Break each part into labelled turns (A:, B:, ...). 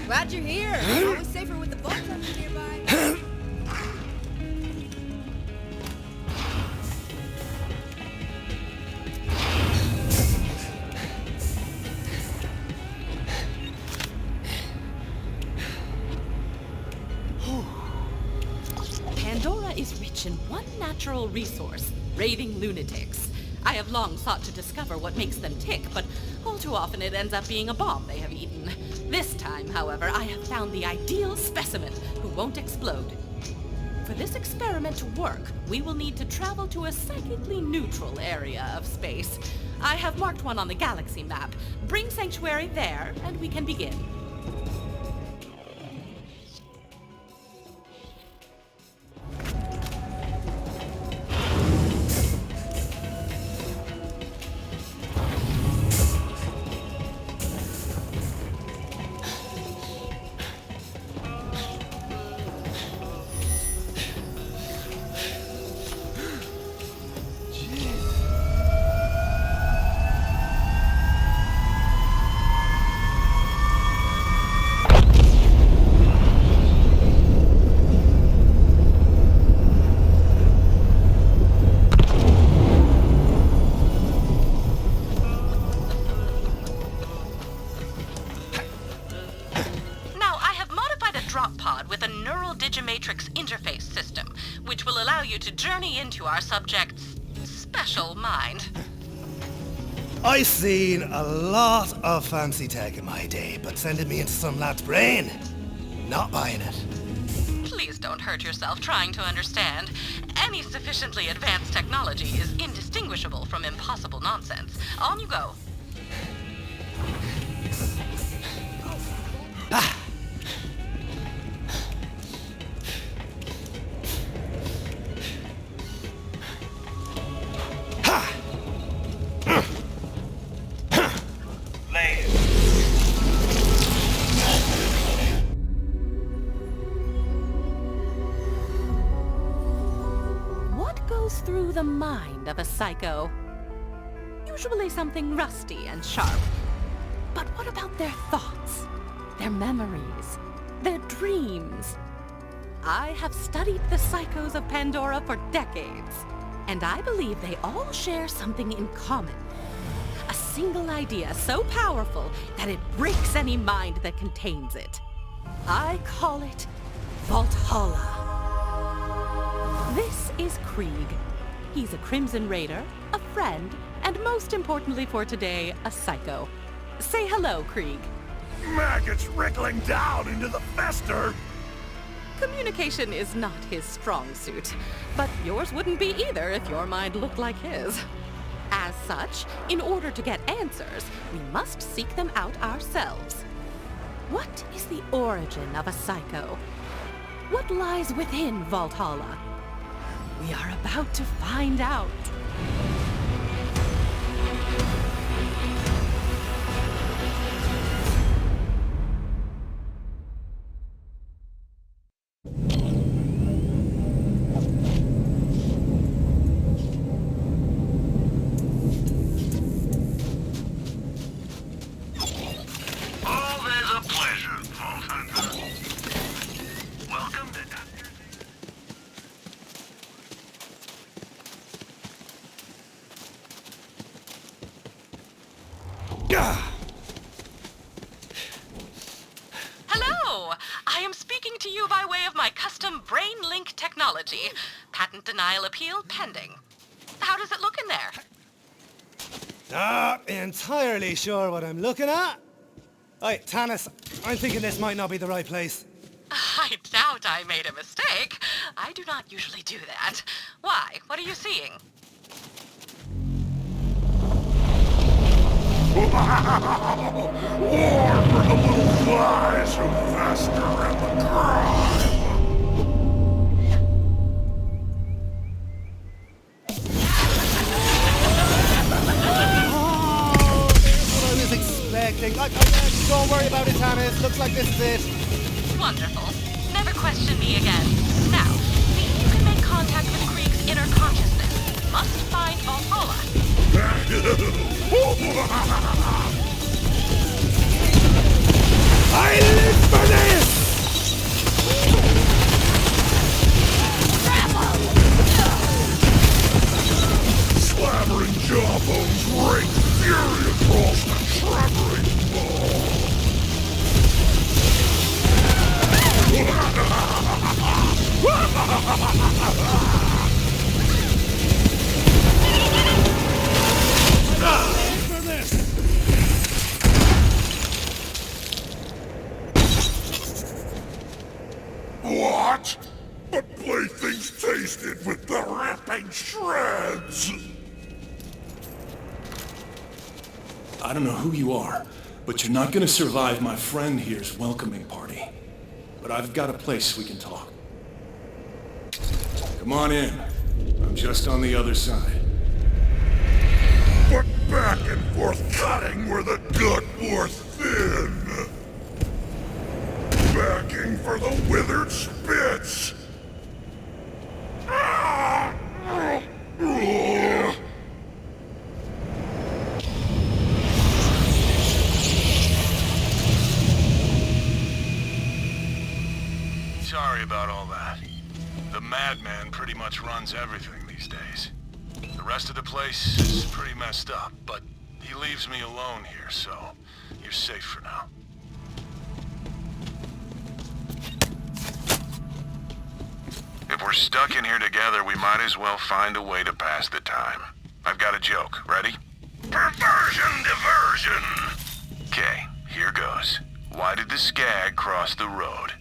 A: Glad you're here. Always safer with the boat tunnel nearby.
B: Pandora is rich in one natural resource, raving lunatics. I have long sought to discover what makes them tick, but all too often it ends up being a bomb they have eaten. This time, however, I have found the ideal specimen who won't explode. For this experiment to work, we will need to travel to a psychically neutral area of space. I have marked one on the galaxy map. Bring Sanctuary there, and we can begin. Interface system, which will allow you to journey into our subject's special mind.
C: I've seen a lot of fancy tech in my day, but sending me into some lad's brain? Not buying it.
B: Please don't hurt yourself trying to understand. Any sufficiently advanced technology is indistinguishable from impossible nonsense. On you go. Through the mind of a psycho. Usually something rusty and sharp. But what about their thoughts, their memories, their dreams? I have studied the psychos of Pandora for decades, and I believe they all share something in common. A single idea so powerful that it breaks any mind that contains it. I call it Valhalla. This is Krieg. He's a Crimson Raider, a friend, and most importantly for today, a psycho. Say hello, Krieg.
D: Maggots wriggling down into the fester!
B: Communication is not his strong suit, but yours wouldn't be either if your mind looked like his. As such, in order to get answers, we must seek them out ourselves. What is the origin of a psycho? What lies within Valhalla? We are about to find out.
D: Always a pleasure, Vault Hunter. Welcome to
B: Hello! I am speaking to you by way of my custom brain link technology. Patent denial appeal pending. How does it look in there?
C: Not entirely sure what I'm looking at. Hey, Tannis, I'm thinking this might not be the right place.
B: I doubt I made a mistake. I do not usually do that. Why? What are you seeing?
D: War for the little flies who fester in the crime!
C: Oh, there's what I was expecting. Don't worry about it, Tannis. Looks like this is it.
B: Wonderful. Never question me again. Now, see if you can make contact with Krieg's inner consciousness. Must find Valhalla.
D: I live for out, but playthings tasted with the ripping shreds.
E: I don't know who you are, but you're not gonna survive my friend here's welcoming party. But I've got a place we can talk. Come on in. I'm just on the other side.
D: But back and forth cutting where the good wore thin. Backing for the withered spits.
E: Sorry about all that. The madman pretty much runs everything these days. The rest of the place is pretty messed up, but he leaves me alone here, so you're safe for now. If we're stuck in here together, we might as well find a way to pass the time. I've got a joke. Ready? Perversion diversion! Okay, here goes. Why did the skag cross the road?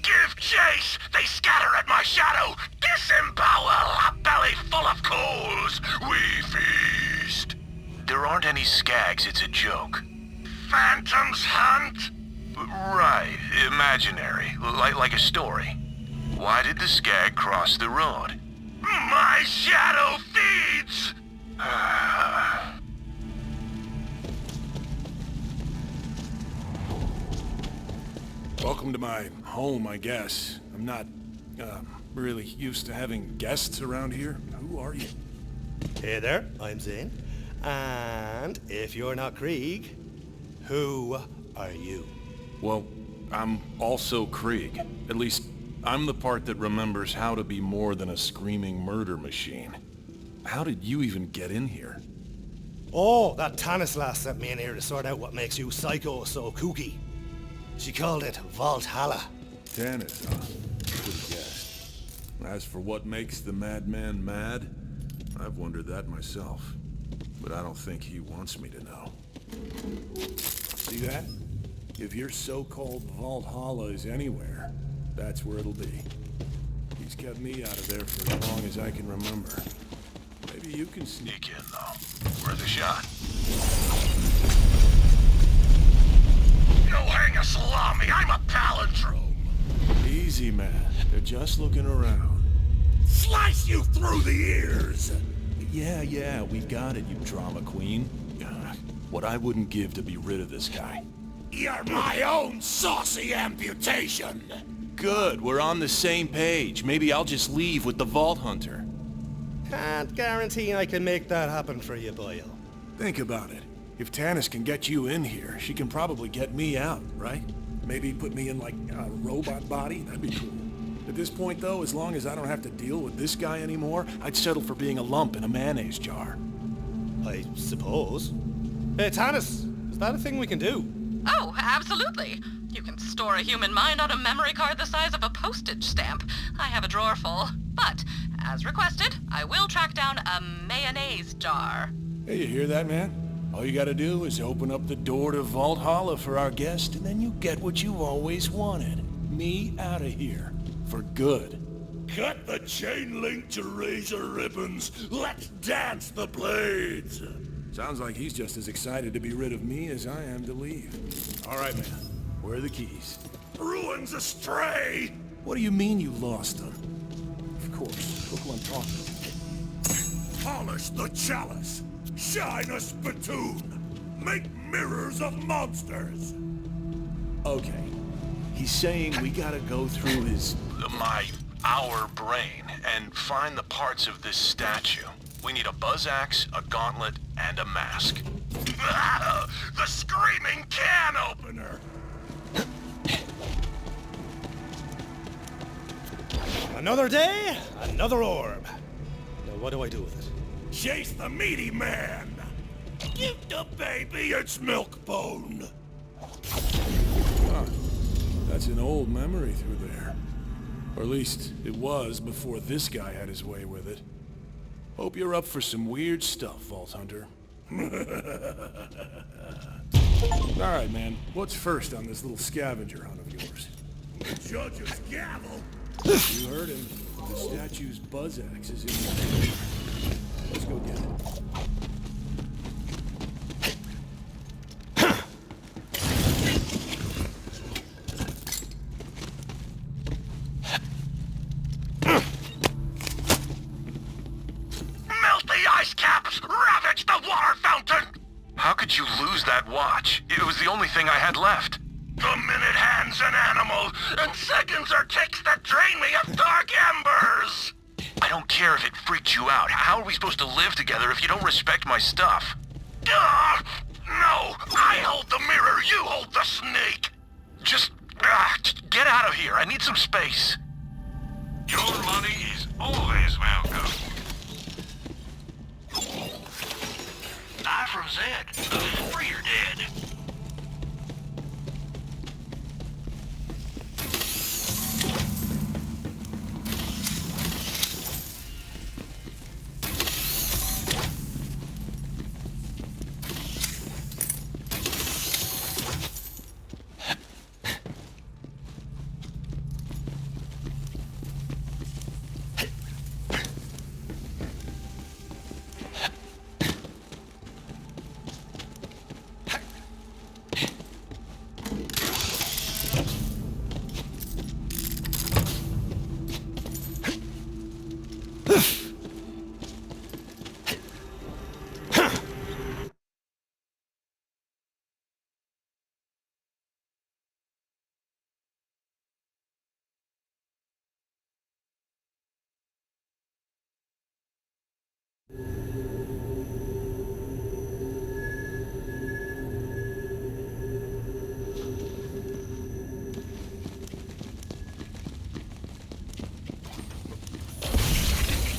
E: Give chase! They scatter at my shadow! Disembowel a belly full of coals! We feast! There aren't any skags, it's a joke. Phantoms hunt? Right, imaginary, like a story. Why did the skag cross the road? My shadow feeds! Welcome to my home, I guess. I'm not, really used to having guests around here. Who are you?
C: Hey there, I'm Zane. And if you're not Krieg, who are you?
E: Well, I'm also Krieg. At least, I'm the part that remembers how to be more than a screaming murder machine. How did you even get in here?
C: Oh, that Tannis lass sent me in here to sort out what makes you psycho so kooky. She called it Valhalla.
E: Tannis, huh? Could have guessed. As for what makes the madman mad, I've wondered that myself. But I don't think he wants me to know. See that? If your so-called Valhalla is anywhere, that's where it'll be. He's kept me out of there for as long as I can remember. Maybe you can sneak in, though. Worth a shot.
D: No hang a salami, I'm a palindrome!
E: Easy, man. They're just looking around.
D: Slice you through the ears!
E: Yeah, we got it, you drama queen. What I wouldn't give to be rid of this guy.
D: You're my own saucy amputation!
E: Good, we're on the same page. Maybe I'll just leave with the Vault Hunter.
C: Can't guarantee I can make that happen for you, Boyle.
E: Think about it. If Tannis can get you in here, she can probably get me out, right? Maybe put me in, like, a robot body? That'd be cool. At this point, though, as long as I don't have to deal with this guy anymore, I'd settle for being a lump in a mayonnaise jar.
C: I suppose. Hey, Tannis, is that a thing we can do?
B: Oh, absolutely. You can store a human mind on a memory card the size of a postage stamp. I have a drawer full. But, as requested, I will track down a mayonnaise jar.
E: Hey, you hear that, man? All you gotta do is open up the door to Valhalla for our guest, and then you get what you've always wanted. Me out of here. For good.
D: Cut the chain link to razor ribbons. Let's dance the blades.
E: Sounds like he's just as excited to be rid of me as I am to leave. All right, man. Where are the keys?
D: Ruins astray.
E: What do you mean you lost them? Of course. Look who I'm talking to.
D: Polish the chalice. Shine a spittoon. Make mirrors of monsters.
E: Okay. He's saying we gotta go through his... our brain, and find the parts of this statue. We need a buzz axe, a gauntlet, and a mask.
D: The screaming can opener.
C: Another day, another orb. Now what do I do with it?
D: Chase the meaty man. Give the baby its milk bone.
E: Huh. That's an old memory through there. Or at least, it was before this guy had his way with it. Hope you're up for some weird stuff, Vault Hunter. Alright, man. What's first on this little scavenger hunt of yours?
D: The judge's gavel.
F: You heard him. The statue's buzz axe is in there. Let's go get it.
E: Melt the ice caps! Ravage the water fountain! How could you lose that watch? It was the only thing I had left. The minute hand's an animal, and seconds are ticks that drain me of dark embers! I don't care if it freaked you out. How are we supposed to live together if you don't respect my stuff? No! I hold the mirror, you hold the snake! Just get out of here. I need some space. Your money is always welcome. Not from Zed. Free or dead.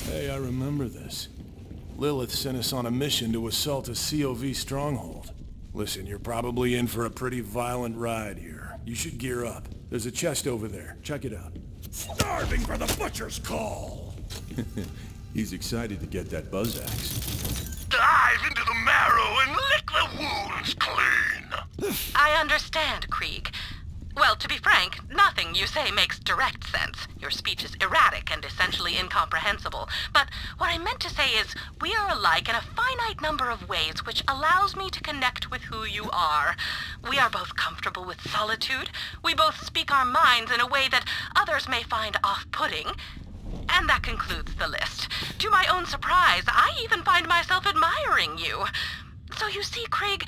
F: Hey, I remember this. Lilith sent us on a mission to assault a COV stronghold. Listen, you're probably in for a pretty violent ride here. You should gear up. There's a chest over there. Check it out.
D: Starving for the butcher's call!
F: He's excited to get that buzz axe.
E: Dive into the marrow and lick the wounds clean!
B: I understand, Krieg. Well, to be frank, nothing you say makes direct sense. Your speech is erratic and essentially incomprehensible. But what I meant to say is, we are alike in a finite number of ways, which allows me to connect with who you are. We are both comfortable with solitude. We both speak our minds in a way that others may find off-putting. And that concludes the list. To my own surprise, I even find myself admiring you. So you see, Krieg,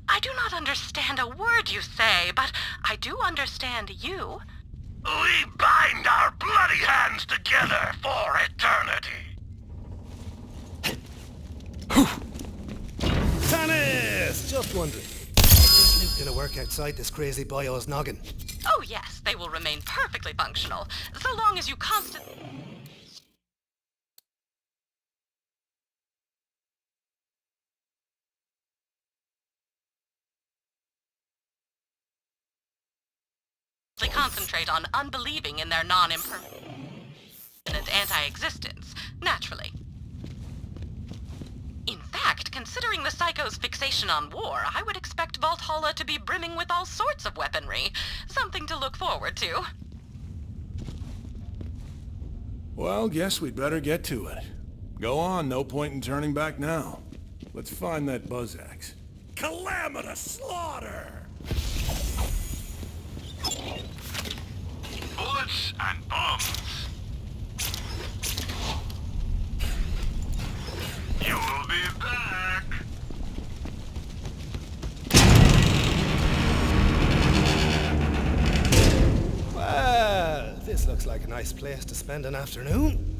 B: I do not understand a word you say, but I do understand you.
E: We bind our bloody hands together for eternity.
C: Tannis! Just wondering. Is Luke gonna work outside this crazy bio's noggin?
B: Oh yes, they will remain perfectly functional, so long as you constantly... concentrate on unbelieving in their non-impermanent anti-existence, naturally. In fact, considering the Psycho's fixation on war, I would expect Valhalla to be brimming with all sorts of weaponry. Something to look forward to.
F: Well, guess we'd better get to it. Go on, no point in turning back now. Let's find that buzz axe.
D: Calamitous slaughter!
E: Bullets and bombs. You will be back.
C: Well, this looks like a nice place to spend an afternoon.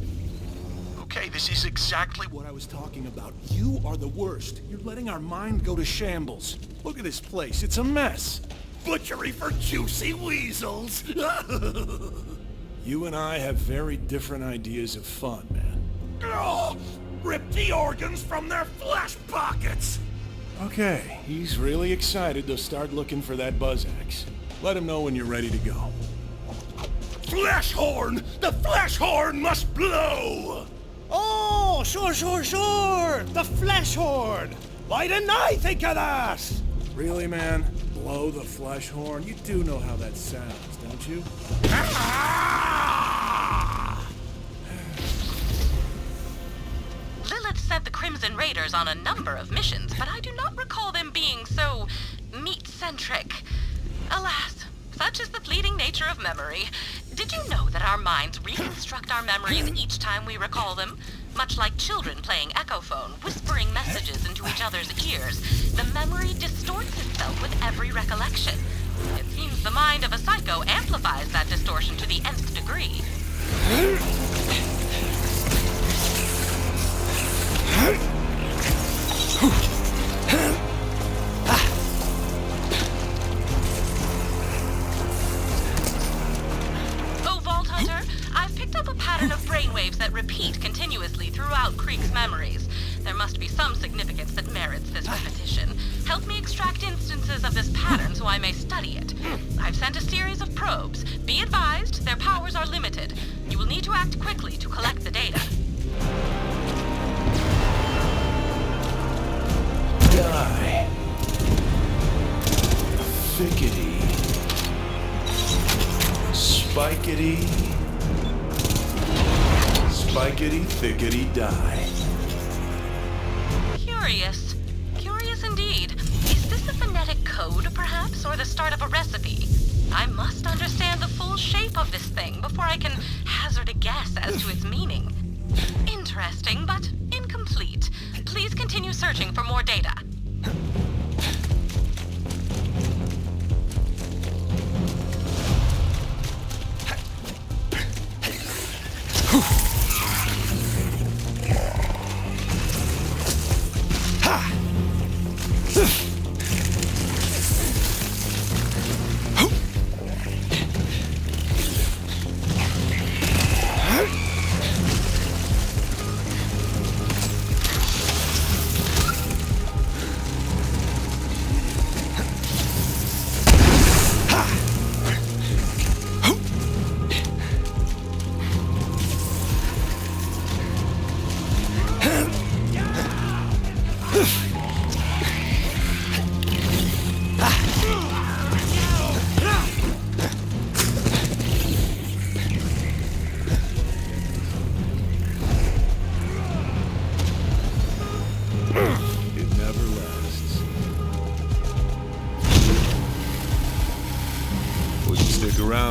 E: Okay, this is exactly
F: What I was talking about. You are the worst. You're letting our mind go to shambles. Look at this place. It's a mess.
D: Butchery for juicy weasels!
F: You and I have very different ideas of fun, man.
D: Oh, rip the organs from their flesh pockets!
F: Okay, he's really excited to start looking for that buzz axe. Let him know when you're ready to go.
D: Flesh horn! The flesh horn must blow!
C: Oh, sure! The flesh horn! Why didn't I think of that?
F: Really, man? Blow the flesh horn? You do know how that sounds, don't you?
D: Ah!
B: Crimson Raiders on a number of missions, but I do not recall them being so meat-centric. Alas, such is the fleeting nature of memory. Did you know that our minds reconstruct our memories each time we recall them? Much like children playing Echophone, whispering messages into each other's ears, the memory distorts itself with every recollection. It seems the mind of a psycho amplifies that distortion to the nth degree. Oh, Vault Hunter, I've picked up a pattern of brainwaves that repeat continuously throughout Creek's memories. There must be some significance that merits this repetition. Help me extract instances of this pattern so I may study it. I've sent a series of probes. Be advised, their powers are limited. You will need to act quickly to collect the data.
F: Die. Thickety. Spikety. Spikety, thickety, die.
B: Curious. Curious indeed. Is this a phonetic code, perhaps, or the start of a recipe? I must understand the full shape of this thing before I can hazard a guess as to its meaning. Interesting, but incomplete. Please continue searching for more data.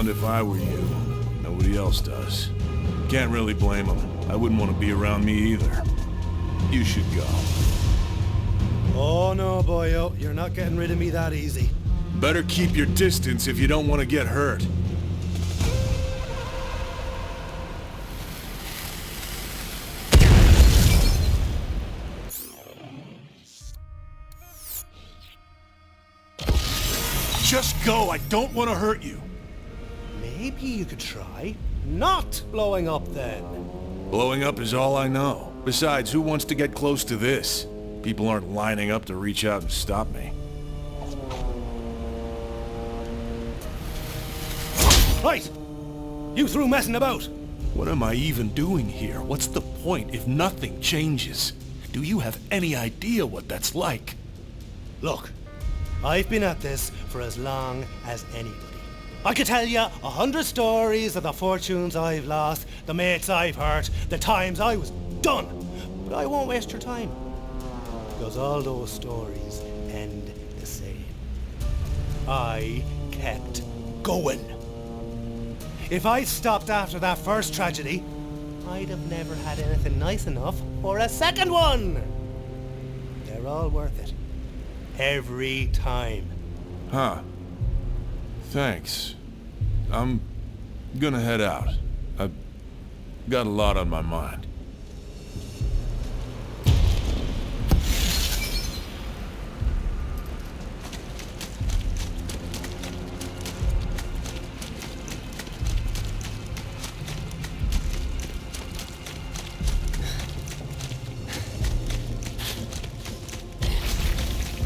F: If I were you. Nobody else does. Can't really blame them. I wouldn't want to be around me either. You should go.
C: Oh no, boyo. You're not getting rid of me that easy.
F: Better keep your distance if you don't want to get hurt. Just go. I don't want to hurt you.
C: Maybe you could try not blowing up then.
F: Blowing up is all I know. Besides, who wants to get close to this? People aren't lining up to reach out and stop me.
C: Right! You through messing about?
F: What am I even doing here? What's the point if nothing changes? Do you have any idea what that's like?
C: Look, I've been at this for as long as anybody. I could tell you 100 stories of the fortunes I've lost, the mates I've hurt, the times I was done. But I won't waste your time. Because all those stories end the same. I kept going. If I'd stopped after that first tragedy, I'd have never had anything nice enough for a second one. They're all worth it. Every time.
F: Huh. Thanks. I'm gonna head out. I've got a lot on my mind.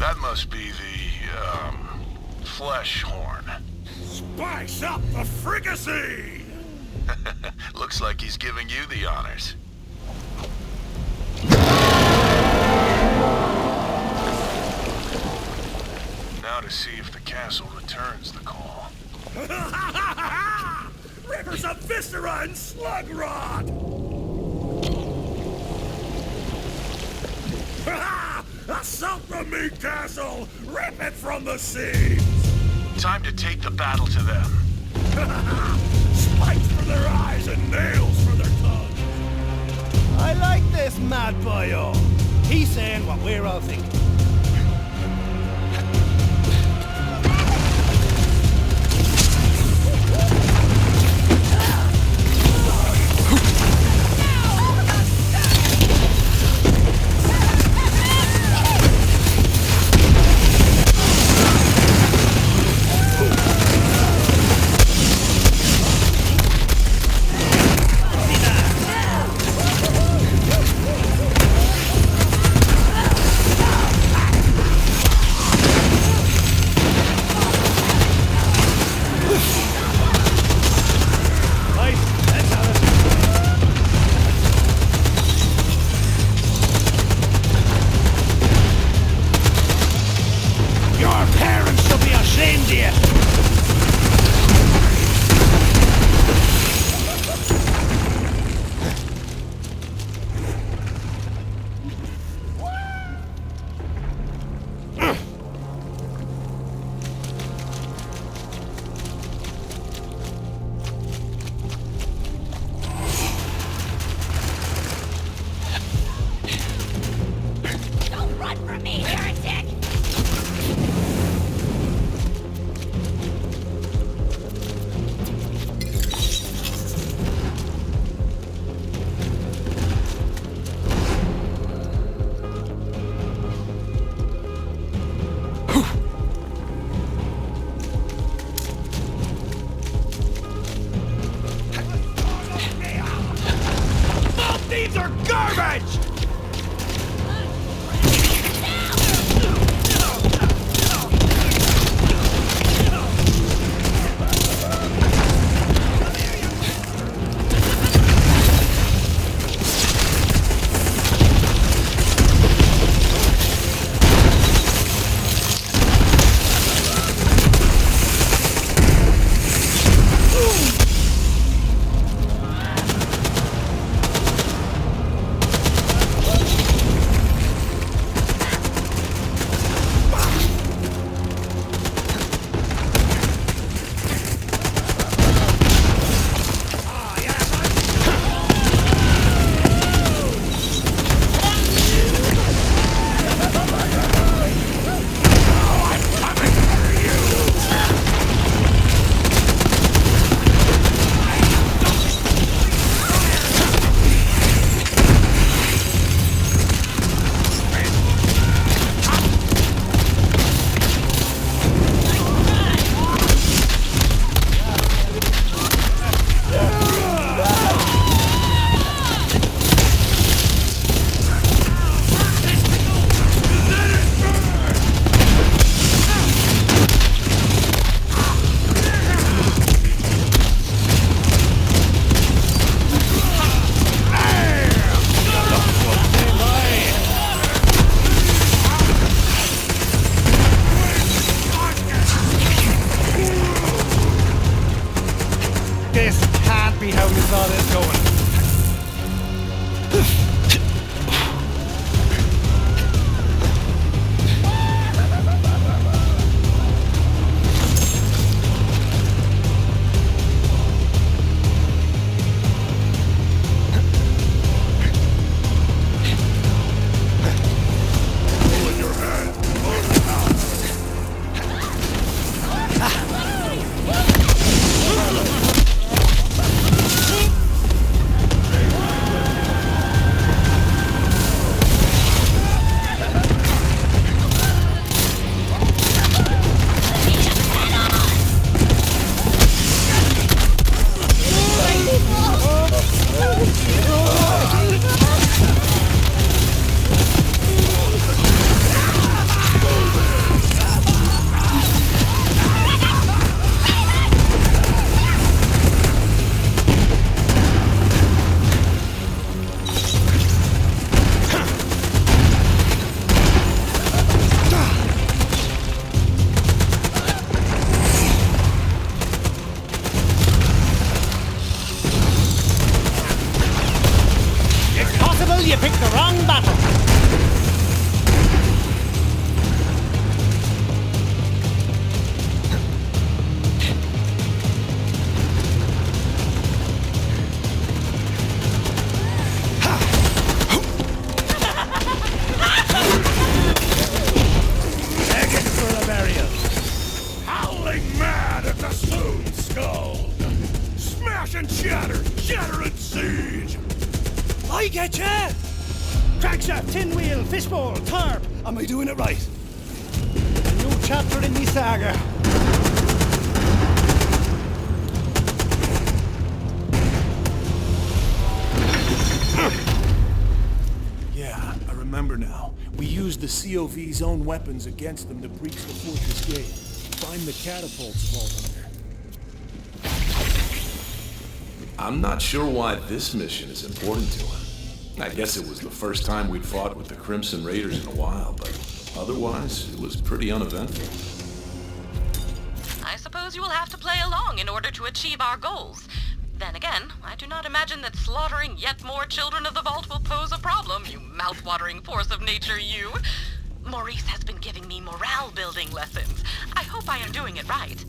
E: That must be the, flesh horn.
D: Spice up the fricassee!
E: Looks like he's giving you the honors. Now to see if the castle returns the call.
D: Rivers of viscera and slug rot! Assault the meat castle! Rip it from the seams!
E: Time to take the battle to them.
D: Spikes for their eyes and nails for their tongues!
C: I like this mad boyo. He's saying what we're all thinking.
D: That's a smooth skull! Smash and shatter! Shatter and siege!
C: I get ya! Crankshaft, tin wheel, fishbowl, tarp. Am I doing it right? A new chapter in me saga.
F: Yeah, I remember now. We used the COV's own weapons against them to breach the fortress gate. Find the catapults, Vault Hunter.
G: I'm not sure why this mission is important to him. I guess it was the first time we'd fought with the Crimson Raiders in a while, but otherwise, it was pretty uneventful.
B: I suppose you will have to play along in order to achieve our goals. Then again, I do not imagine that slaughtering yet more children of the Vault will pose a problem, you mouth-watering force of nature, you. Maurice has been giving me morale-building lessons. I hope I am doing it right.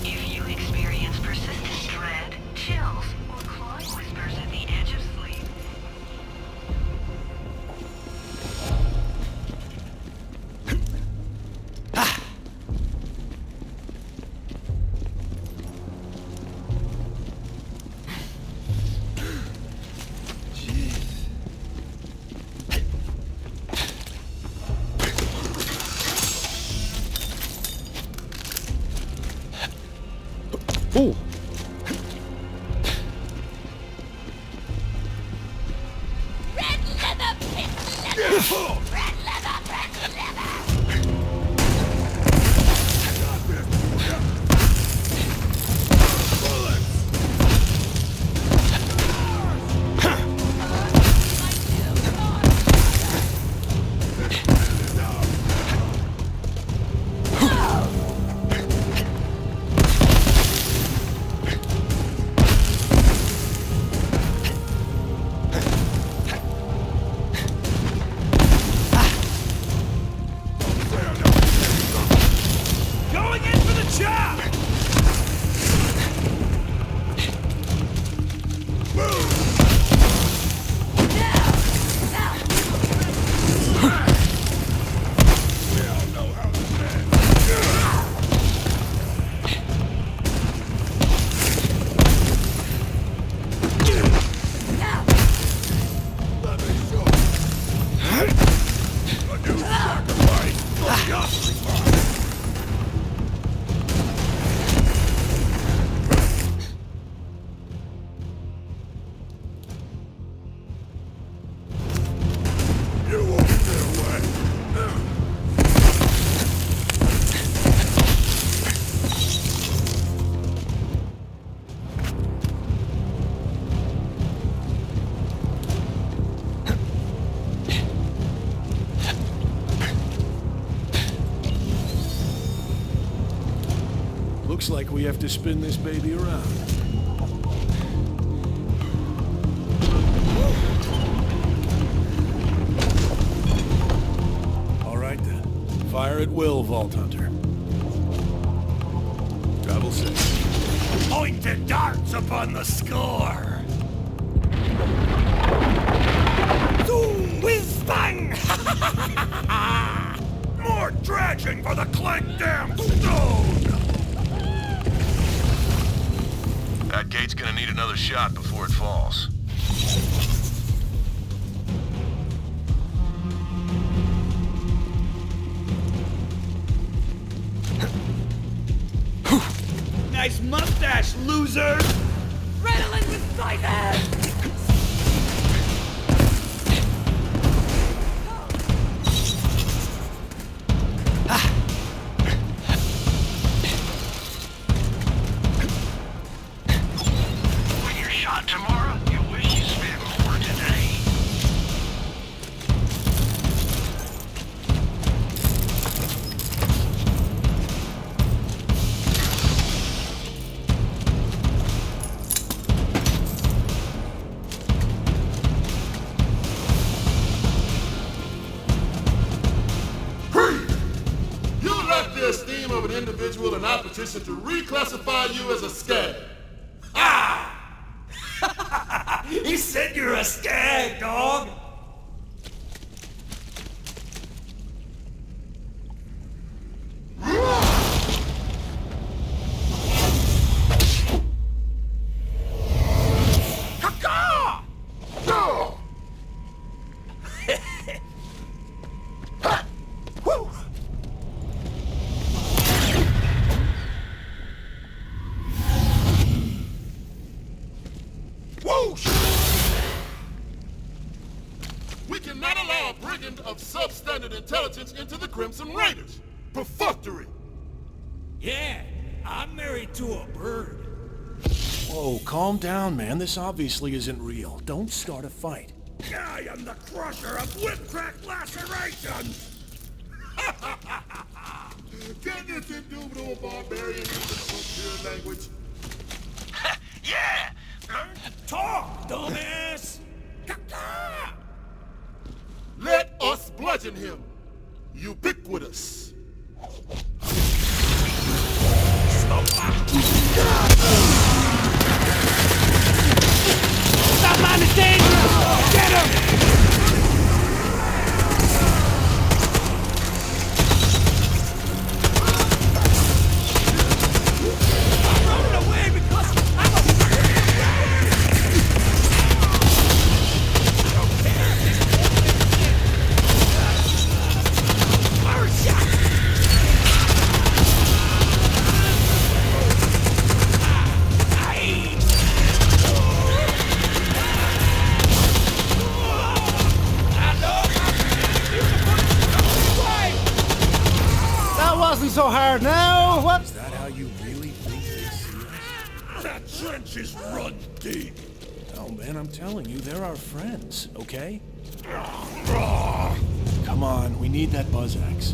H: If you experience persistent dread, chills, or clawing whispers at the edge of sleep,
C: Ooh.
A: Red leather, pink leather. Red leather, red leather.
D: Going in for the job! We all know how this ends. Let me show you. A new sacrifice for the offering box. You won't get away.
F: Looks like we have to spin this baby around. All right then. Fire at will, Vault Hunter. Travel safe.
D: Pointed darts upon the score. Zoom, whiz, bang! More dredging for the clanked damn stone!
E: That gate's gonna need another shot before it falls.
D: Nice mustache, loser!
A: Riddling with Titan!
D: When you're shot tomorrow, you wish you spent more today.
I: individual and I petition to reclassify you as a skag. Ah!
D: He said you're a skag, dog!
I: We cannot allow a brigand of substandard intelligence into the Crimson Raiders. Perfunctory.
D: Yeah, I'm married to a bird.
F: Whoa, calm down, man. This obviously isn't real. Don't start a fight.
D: I am the crusher of whip-crack lacerations!
I: Can this indubitable barbarian use the frontier language?
D: Yeah! Talk, dumbass!
I: Let us bludgeon him. Ubiquitous.
C: That man is dangerous! Get him!
D: I'm running away because I'm a...
C: That wasn't so hard now. What?
F: Is that how you really think they see us?
D: That trench is run deep.
F: Oh, man, I'm telling you, they're our friends, okay? Come on, we need that buzz axe.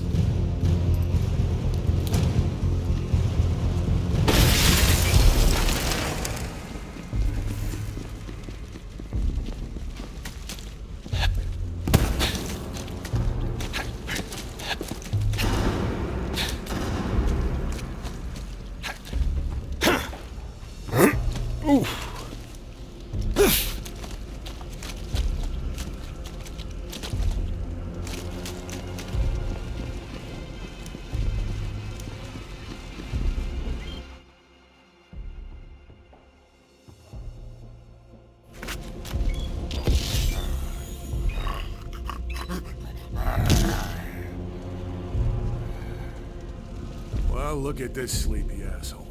F: Well, look at this sleepy asshole.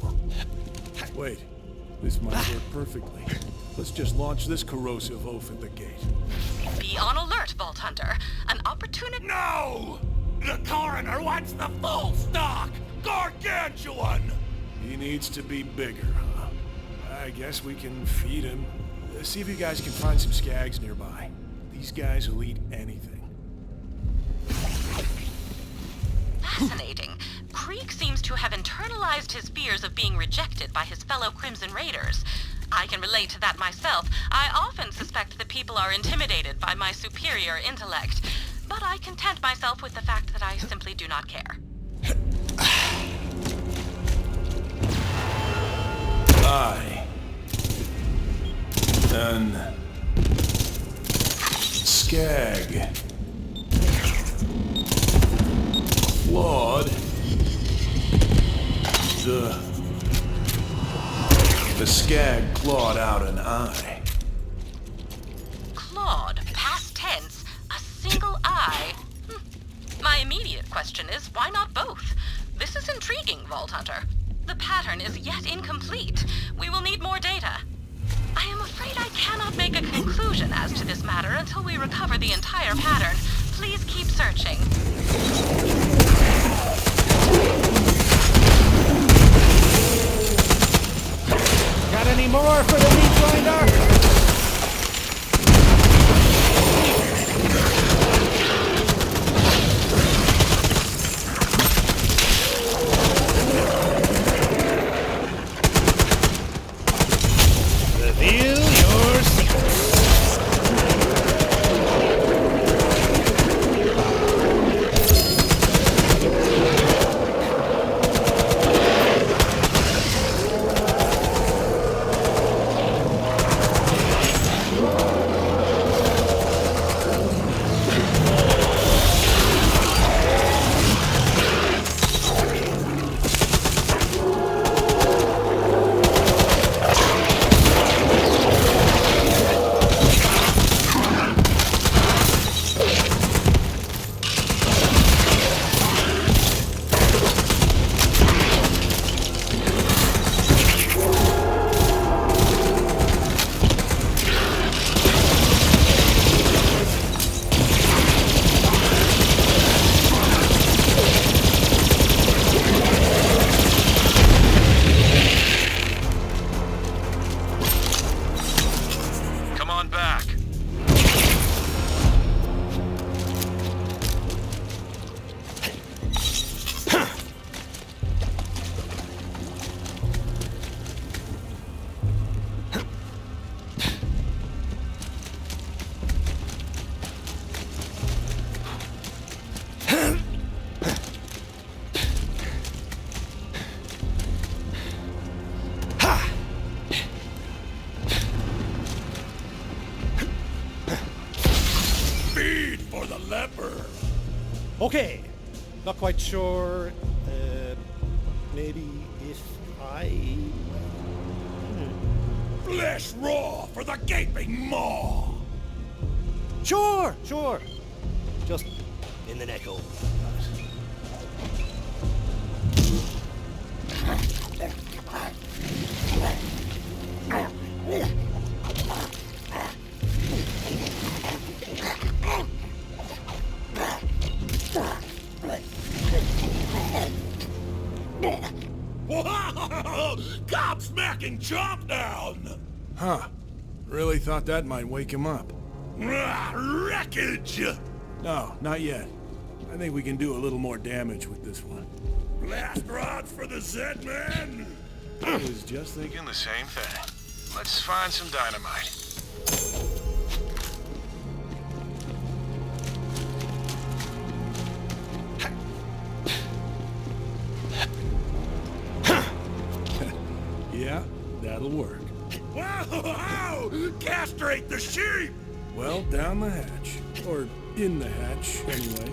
F: Wait, this might work perfectly. Let's just launch this corrosive oaf at the gate.
B: Be on alert, Vault Hunter. An opportunity...
D: No! The coroner wants the full stock! Gargantuan!
F: He needs to be bigger, huh? I guess we can feed him. See if you guys can find some skags nearby. These guys will eat anything.
B: Fascinating. Creek seems to have internalized his fears of being rejected by his fellow Crimson Raiders. I can relate to that myself. I often suspect that people are intimidated by my superior intellect, but I content myself with the fact that I simply do not care.
F: I an skag clawed the skag clawed out an eye.
B: Clawed, past tense, a single eye. My immediate question is, why not both? This is intriguing, Vault Hunter. The pattern is yet incomplete. We will need more data. I am afraid I cannot make a conclusion as to this matter until we recover the entire pattern. Please keep searching.
C: Got any more for the meat grinder? Reveal your secrets. Okay, not quite sure. Maybe if I...
D: Flesh raw for the gaping maw!
C: Sure. Just in the neck hole.
D: Wow! Gobsmacking chomp down!
F: Huh. Really thought that might wake him up.
D: Wreckage!
F: No, not yet. I think we can do a little more damage with this one.
D: Blast rods for the Z-Man!
F: I was just thinking...
E: Thinking the same thing. Let's find some dynamite.
F: Yeah, that'll work.
D: Wow! Castrate the sheep!
F: Well, down the hatch. Or in the hatch, anyway.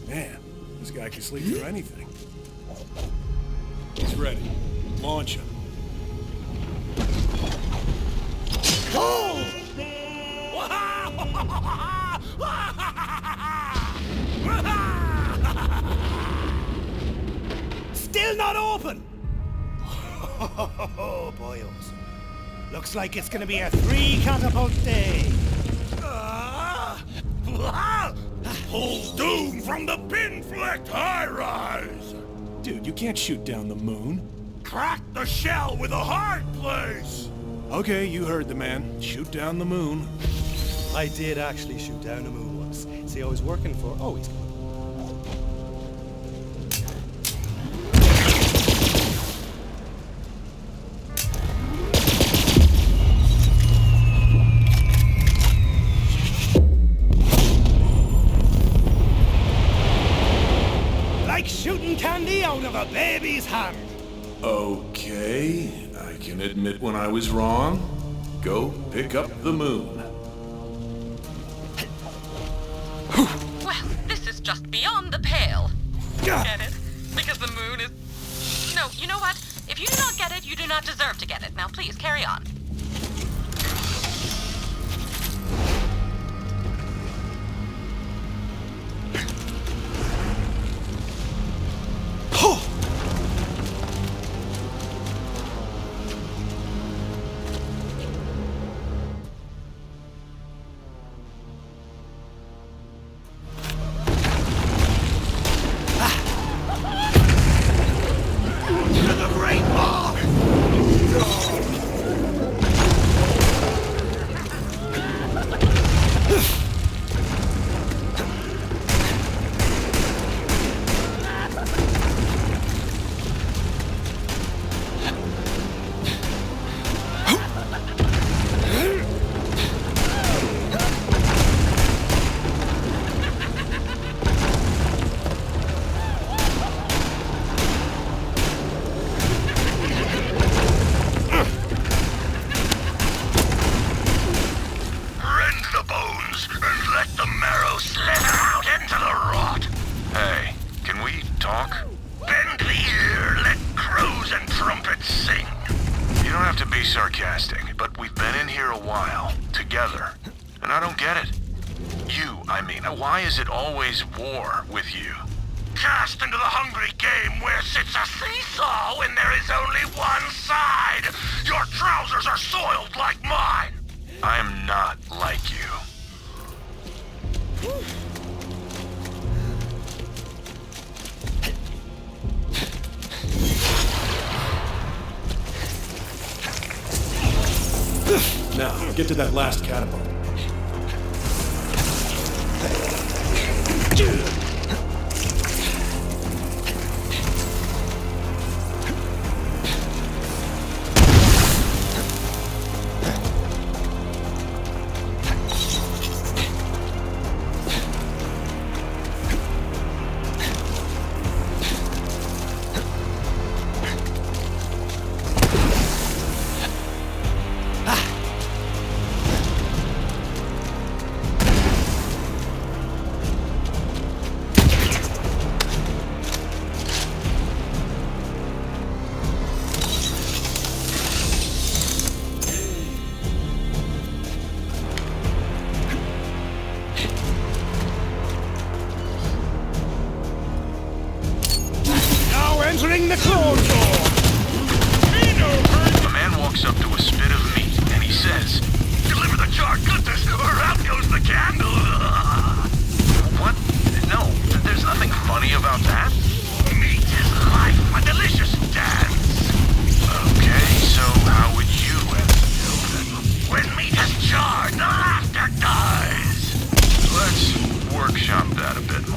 F: Man, this guy can sleep through anything. He's ready. Launch him.
C: Still not open! Oh, boyos. Looks like it's gonna be a 3-catapult day.
D: Whole doom from the pin-flecked high-rise!
F: Dude, you can't shoot down the moon.
D: Crack the shell with a hard place!
F: Okay, you heard the man. Shoot down the moon.
C: I did actually shoot down the moon once. See, I was working for... Oh, he's gone. Like shooting candy out of a baby's hand.
G: Okay, I can admit when I was wrong. Go pick up the moon.
B: Well, this is just beyond the pale. Get it? Because the moon is... No, you know what? If you do not get it, you do not deserve to get it. Now please, carry on.
E: Sarcastic, but we've been in here a while, together, and I don't get it. Why is it always war with you?
D: Cast into the hungry game where sits a seesaw when there is only one side! Your trousers are soiled like mine!
E: I am not like you.
F: Now, get to that last catapult.
C: the clone door!
E: A man walks up to a spit of meat, and he says,
D: Deliver the charred goodness, or out goes the candle!
E: "What? No, there's nothing funny about that."
D: Meat is life, a delicious dance!
E: Okay, so how would you have
D: When meat is charred, the laughter dies!
E: Let's workshop that a bit more.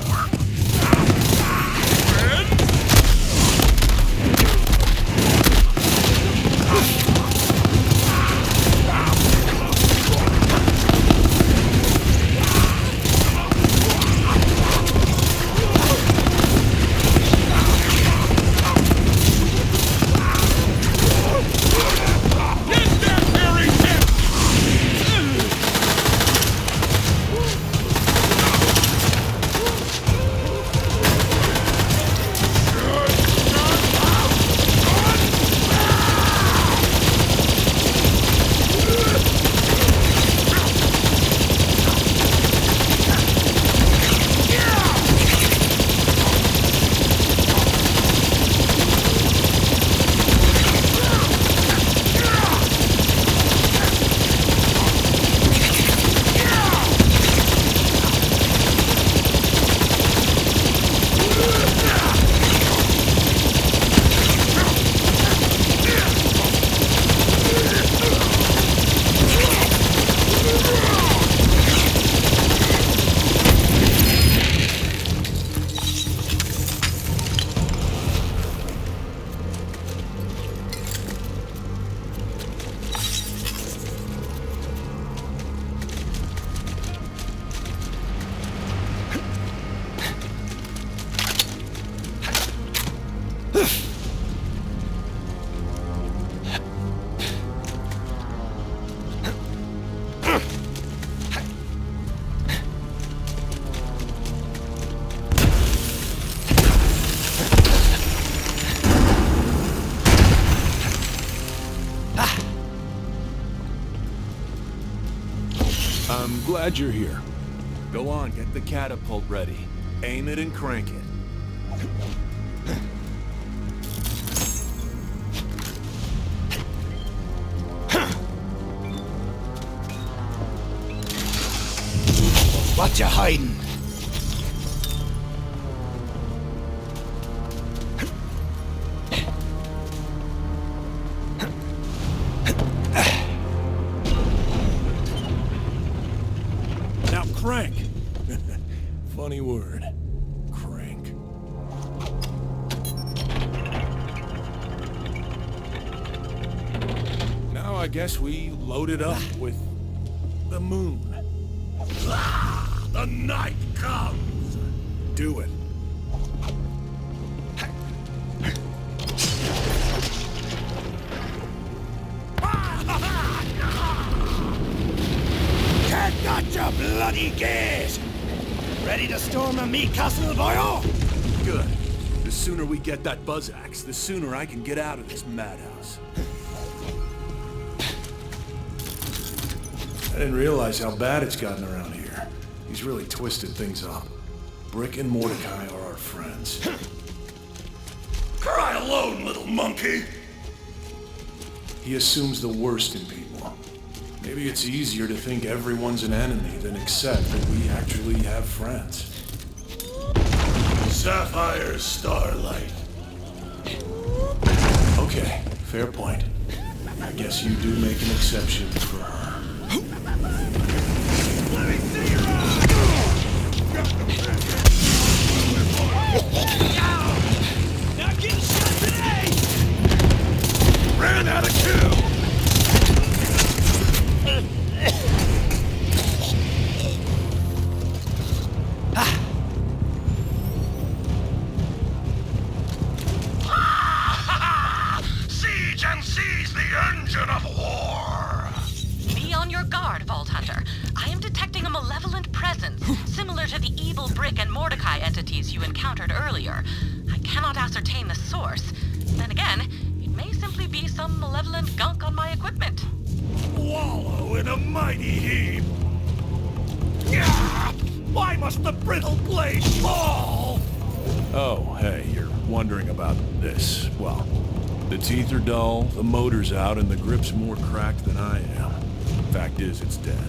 F: I'm glad you're here. Go on, get the catapult ready. Aim it and crank it.
C: What you hiding?
F: Now crank! Funny word. Crank. Now I guess we load it up with the moon.
D: The night comes!
F: Do it.
C: Can't got your bloody gate! Ready to storm a meat castle, boyo?
F: Good. The sooner we get that buzz axe, the sooner I can get out of this madhouse. I didn't realize how bad it's gotten around here. He's really twisted things up. Brick and Mordecai are our friends.
D: Cry alone, little monkey!
F: He assumes the worst in people. Maybe it's easier to think everyone's an enemy than accept that we actually have friends.
D: Sapphire Starlight.
F: Okay, fair point. I guess you do make an exception for her.
D: Let me see your eyes!
C: Not getting shot today!
D: Ran out of kill! Siege and seize the engine of war!
H: Be on your guard, Vault Hunter. I am detecting a malevolent presence, similar to the evil Brick and Mordecai entities you encountered earlier. I cannot ascertain the source. Then again, it may simply be some malevolent gunk on my equipment.
D: Wallow in a mighty heap! Gah! Why must the brittle blade fall?
F: Oh, hey, you're wondering about this. Well, the teeth are dull, the motor's out, and the grip's more cracked than I am. Fact is, it's dead.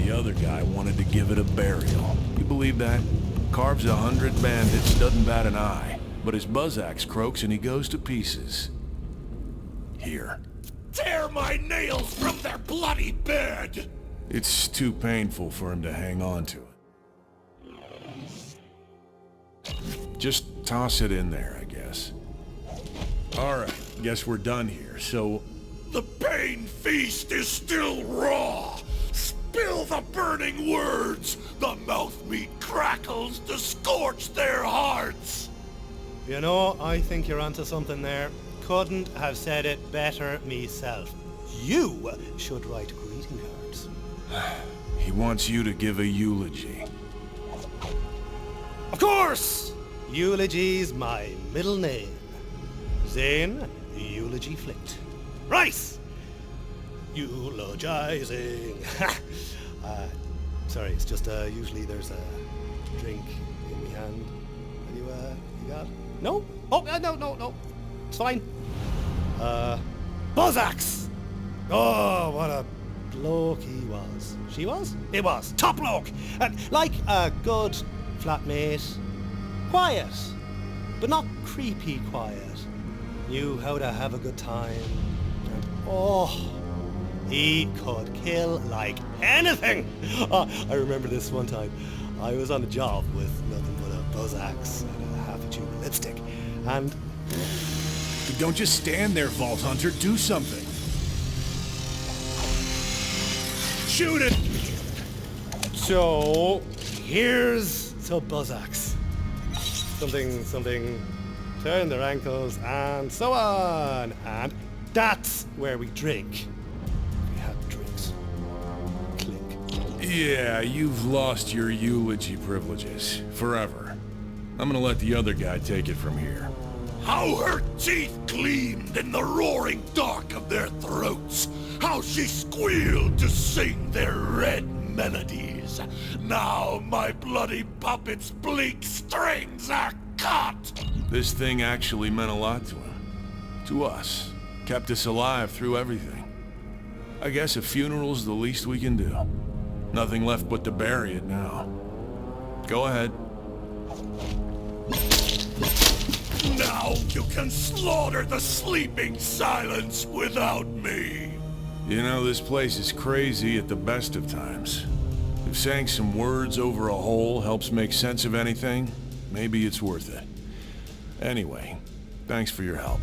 F: The other guy wanted to give it a burial. You believe that? Carves 100 bandits, doesn't bat an eye. But his buzz axe croaks and he goes to pieces. Here.
I: Tear my nails from their bloody bed!
F: It's too painful for him to hang on to it. Just toss it in there, I guess. Alright, guess we're done here, so...
I: The pain feast is still raw! Spill the burning words! The mouth meat crackles to scorch their hearts!
C: You know, I think you're onto something there. Couldn't have said it better myself. You should write greeting cards.
F: He wants you to give a eulogy.
C: Of course! Eulogy's my middle name. Zane, eulogy flicked. Right! Eulogizing. Sorry, it's just usually there's a drink in my hand. You got? No? Oh, no. It's fine. Buzz axe! Oh, what a bloke he was. She was? It was. Top bloke! And like a good flatmate. Quiet, but not creepy quiet. Knew how to have a good time. And oh, he could kill like anything. Oh, I remember this one time. I was on a job with nothing but a buzz axe and a half a tube of lipstick. And
F: don't just stand there, Vault Hunter. Do something. Shoot it!
C: so here's to buzz axe. Something, turn their ankles and so on. And that's where we drink. We had drinks. Clink.
F: Yeah, you've lost your eulogy privileges. Forever. I'm gonna let the other guy take it from here.
I: How her teeth gleamed in the roaring dark of their throats. How she squealed to sing their red melodies. Now my bloody puppet's bleak strings are cut.
F: This thing actually meant a lot to him. To us. Kept us alive through everything. I guess a funeral's the least we can do. Nothing left but to bury it now. Go ahead.
I: Now you can slaughter the sleeping silence without me.
F: You know, this place is crazy at the best of times. If saying some words over a hole helps make sense of anything, maybe it's worth it. Anyway, thanks for your help.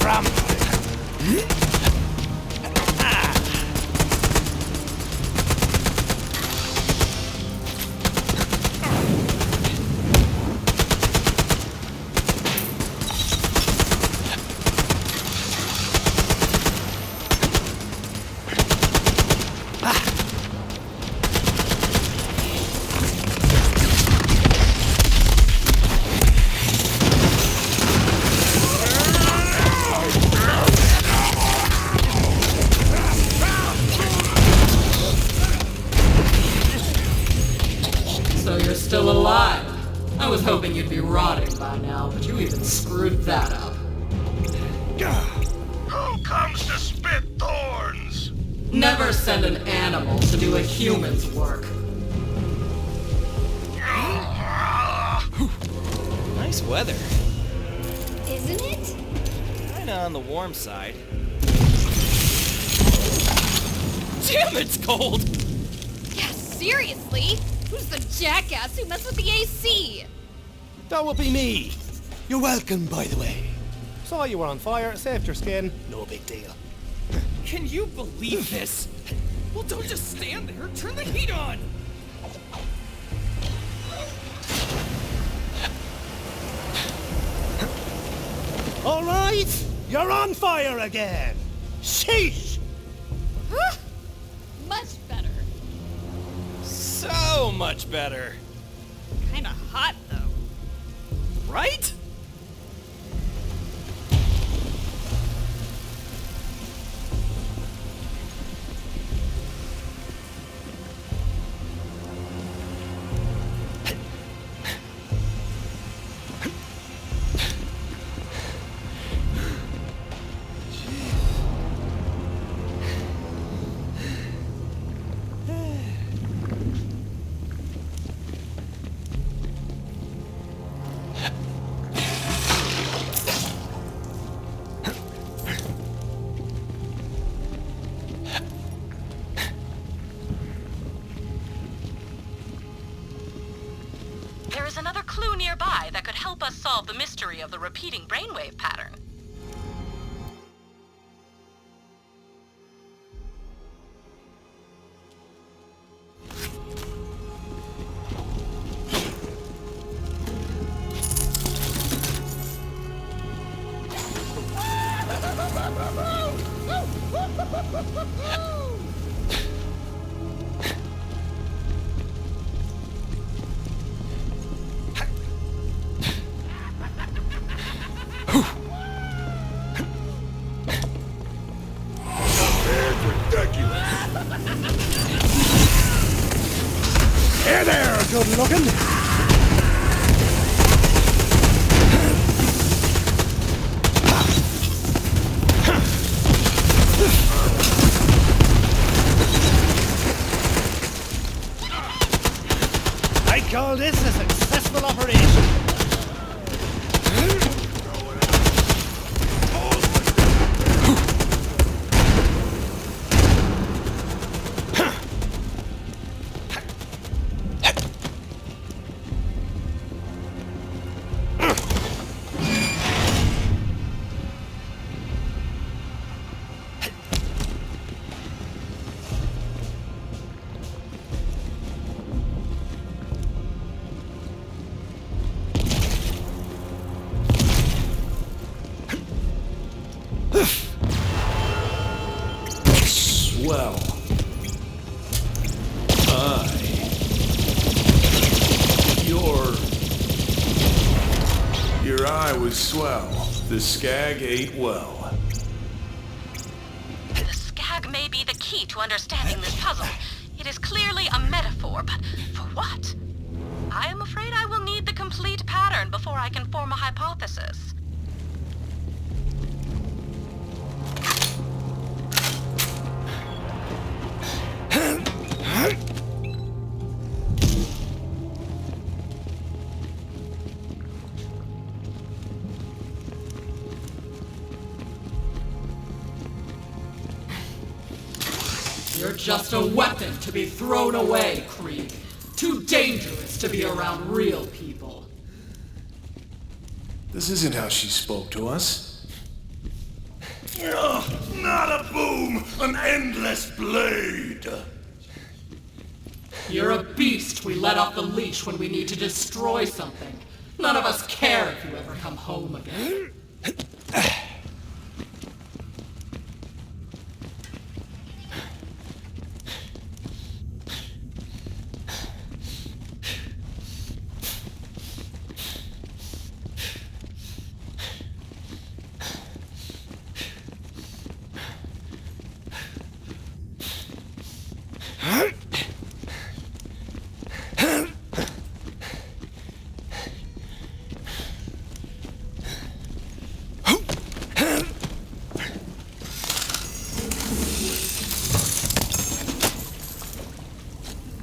C: scram!
J: So you're still alive. I was hoping you'd be rotting by now, but you even screwed that up.
D: Who comes to spit thorns?
J: Never send an animal to do a human's work.
K: Nice weather.
A: Isn't it?
K: Kinda on the warm side. Damn, it's cold!
A: Yeah, seriously? Who's the jackass who messed with the AC?
C: That would be me. You're welcome, by the way. Saw you were on fire, saved your skin, no big deal.
K: Can you believe this? Well, don't just stand there. Turn the heat on!
C: All right, you're on fire again. Sheesh!
A: Much better.
K: So much better.
A: Kinda hot, though.
K: Right?
H: There is another clue nearby that could help us solve the mystery of the repeating brainwave pattern.
C: Hey there, good looking. I call this a successful operation.
G: Swell. Your eye was swell. The skag ate well.
H: The skag may be the key to understanding this puzzle. It is clearly a metaphor, but for what? I am afraid I will need the complete pattern before I can form a hypothesis.
J: You're just a weapon to be thrown away, Krieg. Too dangerous to be around real people.
F: This isn't how she spoke to us.
I: Not a boom, an endless blade.
J: You're a beast we let off the leash when we need to destroy something. None of us care if you ever come home again.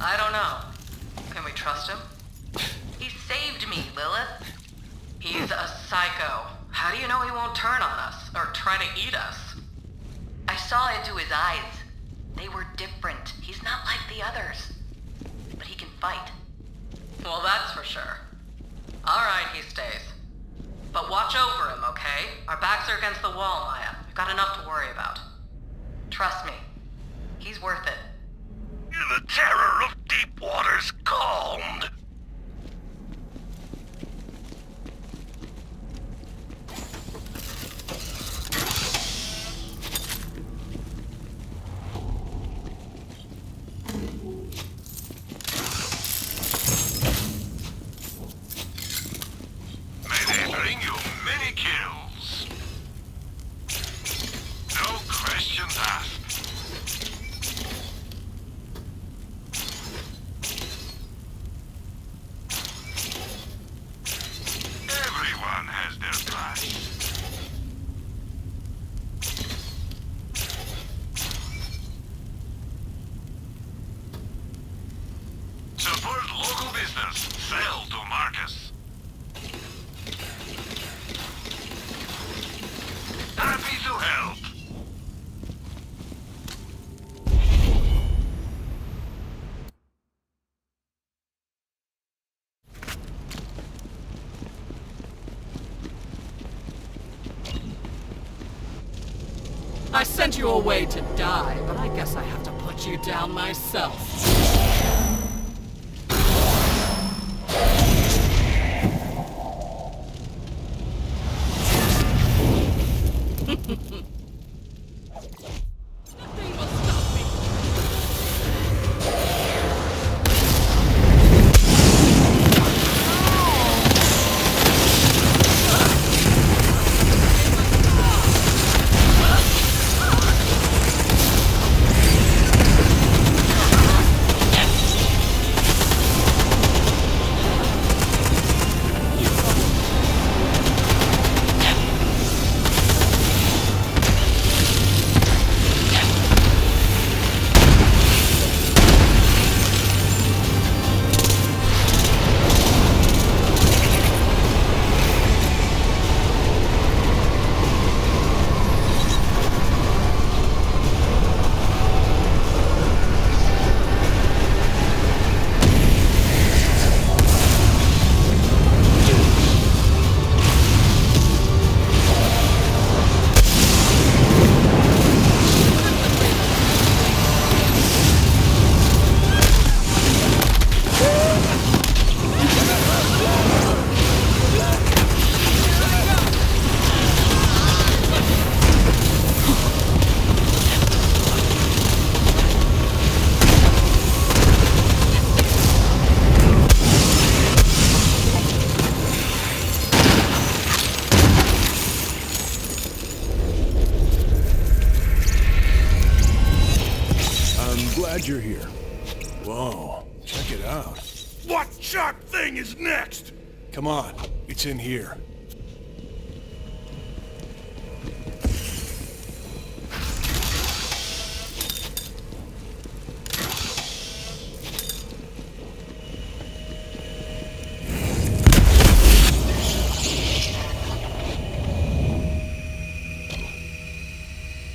H: I don't know. Can we trust him? He saved me, Lilith. He's a psycho. How do you know he won't turn on us, or try to eat us? I saw into his eyes. They were different. He's not like the others. But he can fight. Well, that's for sure. Alright, he stays. But watch over him, okay? Our backs are against the wall, Maya. We've got enough to worry about. Trust me. He's worth it.
D: The terror of deep waters calmed. May they bring you many kills. No questions asked. Everyone has their price. Support local business. Sell to Marcus. Happy to help.
J: I sent you away to die, but I guess I have to put you down myself. Nothing will stop me.
F: Glad you're here. Whoa, check it out.
I: What sharp thing is next?
F: Come on, it's in here.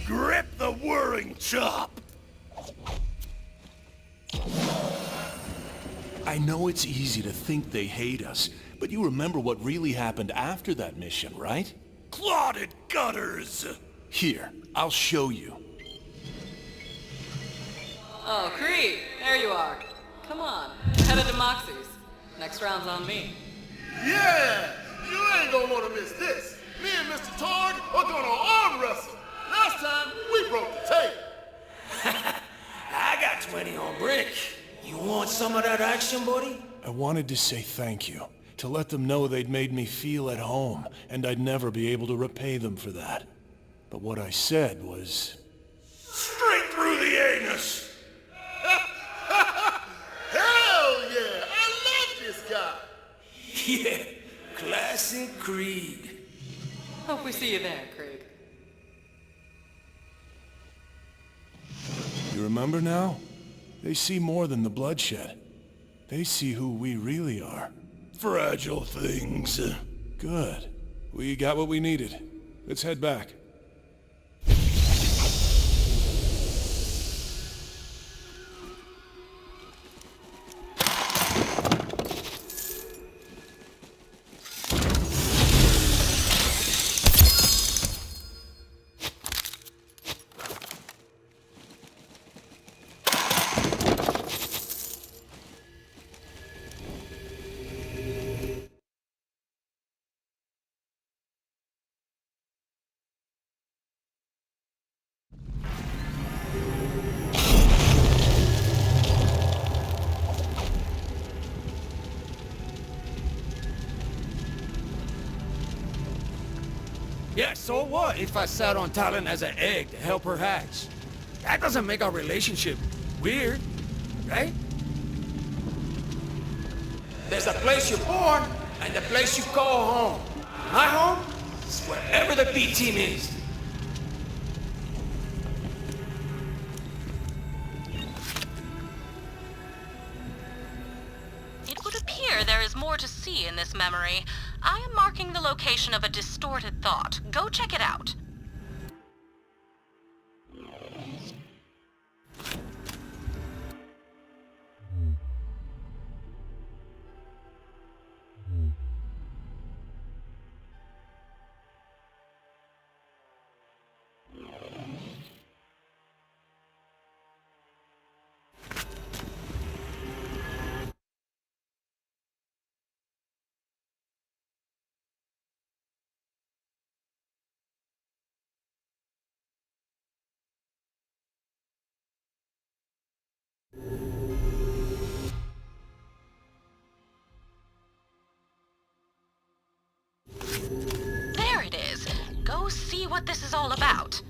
I: Grip the whirring chop.
F: I know it's easy to think they hate us, but you remember what really happened after that mission, right?
I: Clotted gutters!
F: Here, I'll show you.
J: Oh, Creed, there you are. Come on, head of the Moxies. Next round's on me.
I: Yeah! You ain't gonna wanna miss this. Me and Mr. Targ are gonna arm wrestle. Last time, we broke the tape.
L: I got 20 on Brick. You want some of that action, buddy?
F: I wanted to say thank you, to let them know they'd made me feel at home, and I'd never be able to repay them for that. But what I said was...
I: Straight through the anus! Hell yeah! I love this guy!
L: Yeah, classic Krieg.
J: Hope we see you there, Krieg.
F: You remember now? They see more than the bloodshed. They see who we really are.
I: Fragile things.
F: Good. We got what we needed. Let's head back.
L: Yeah, so what if I sat on Talon as an egg to help her hatch? That doesn't make our relationship weird, right? There's a place you're born and the place you call home. My home is wherever the B-team is.
H: It would appear there is more to see in this memory. I am marking the location of a distorted thought. Go check it out. There it is. Go see what this is all about.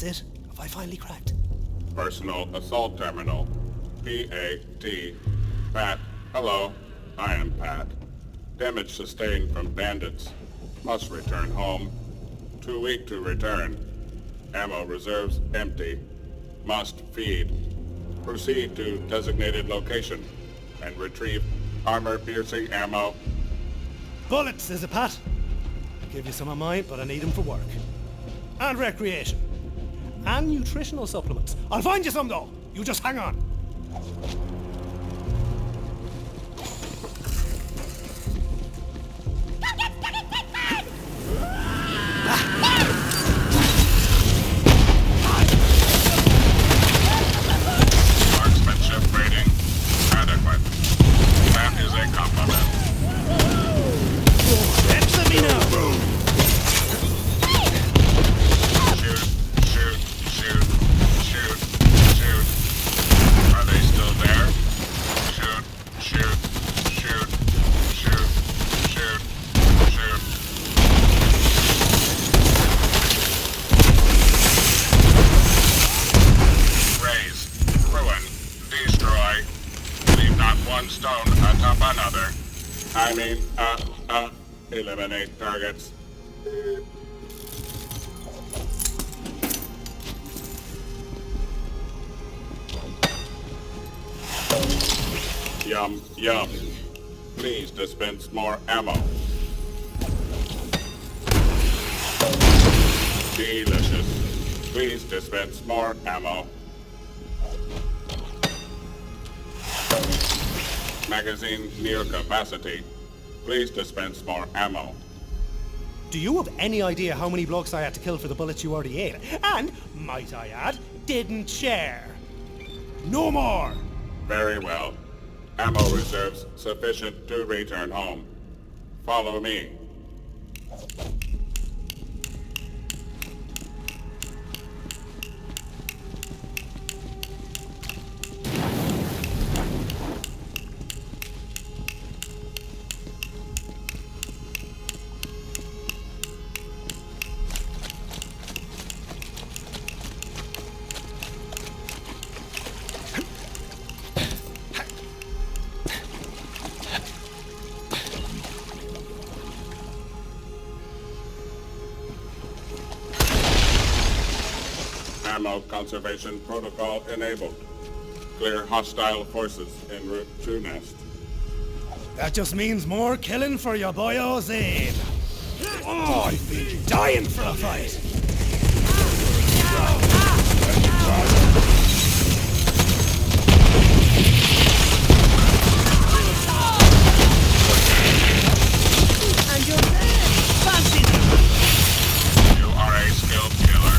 C: this it? Have I finally cracked?
M: Personal Assault Terminal. P-A-T. Pat. Hello. I am Pat. Damage sustained from bandits. Must return home. Too weak to return. Ammo reserves empty. Must feed. Proceed to designated location and retrieve armor-piercing ammo.
C: Bullets, is it, Pat? I'll give you some of mine, but I need them for work. And recreation. And nutritional supplements. I'll find you some, though. You just hang on.
M: Marksmanship rating adequate. That is a compliment.
C: Let me know.
M: Shoot. Are they still there? Shoot. Raise, ruin, destroy. Leave not one stone atop another. I mean, eliminate targets. Yum. Please dispense more ammo. Delicious. Please dispense more ammo. Magazine near capacity. Please dispense more ammo.
C: Do you have any idea how many blokes I had to kill for the bullets you already ate? And, might I add, didn't share. No more!
M: Very well. Ammo reserves sufficient to return home. Follow me. Ammo conservation protocol enabled. Clear hostile forces en route to nest.
C: That just means more killing for your boyo Zane. Oh, I've been dying for a fight. And you're dead. Fancy them.
M: You are a skilled killer.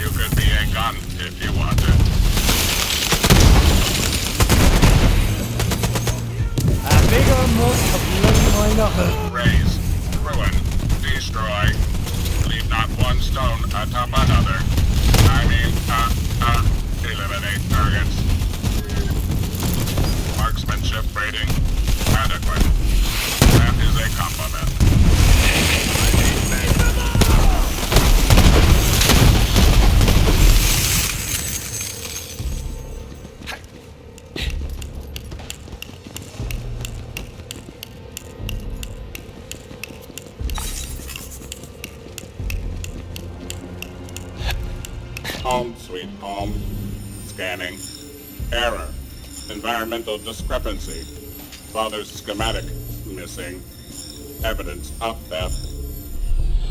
M: You could be a gun if you wanted.
C: A bigger must have bloody my knuckle.
M: Raise, ruin, destroy. Leave not one stone atop another. I mean, eliminate targets. Marksmanship rating adequate. That is a compliment. Home, sweet home. Scanning. Error. Environmental discrepancy. Father's schematic missing. Evidence of theft.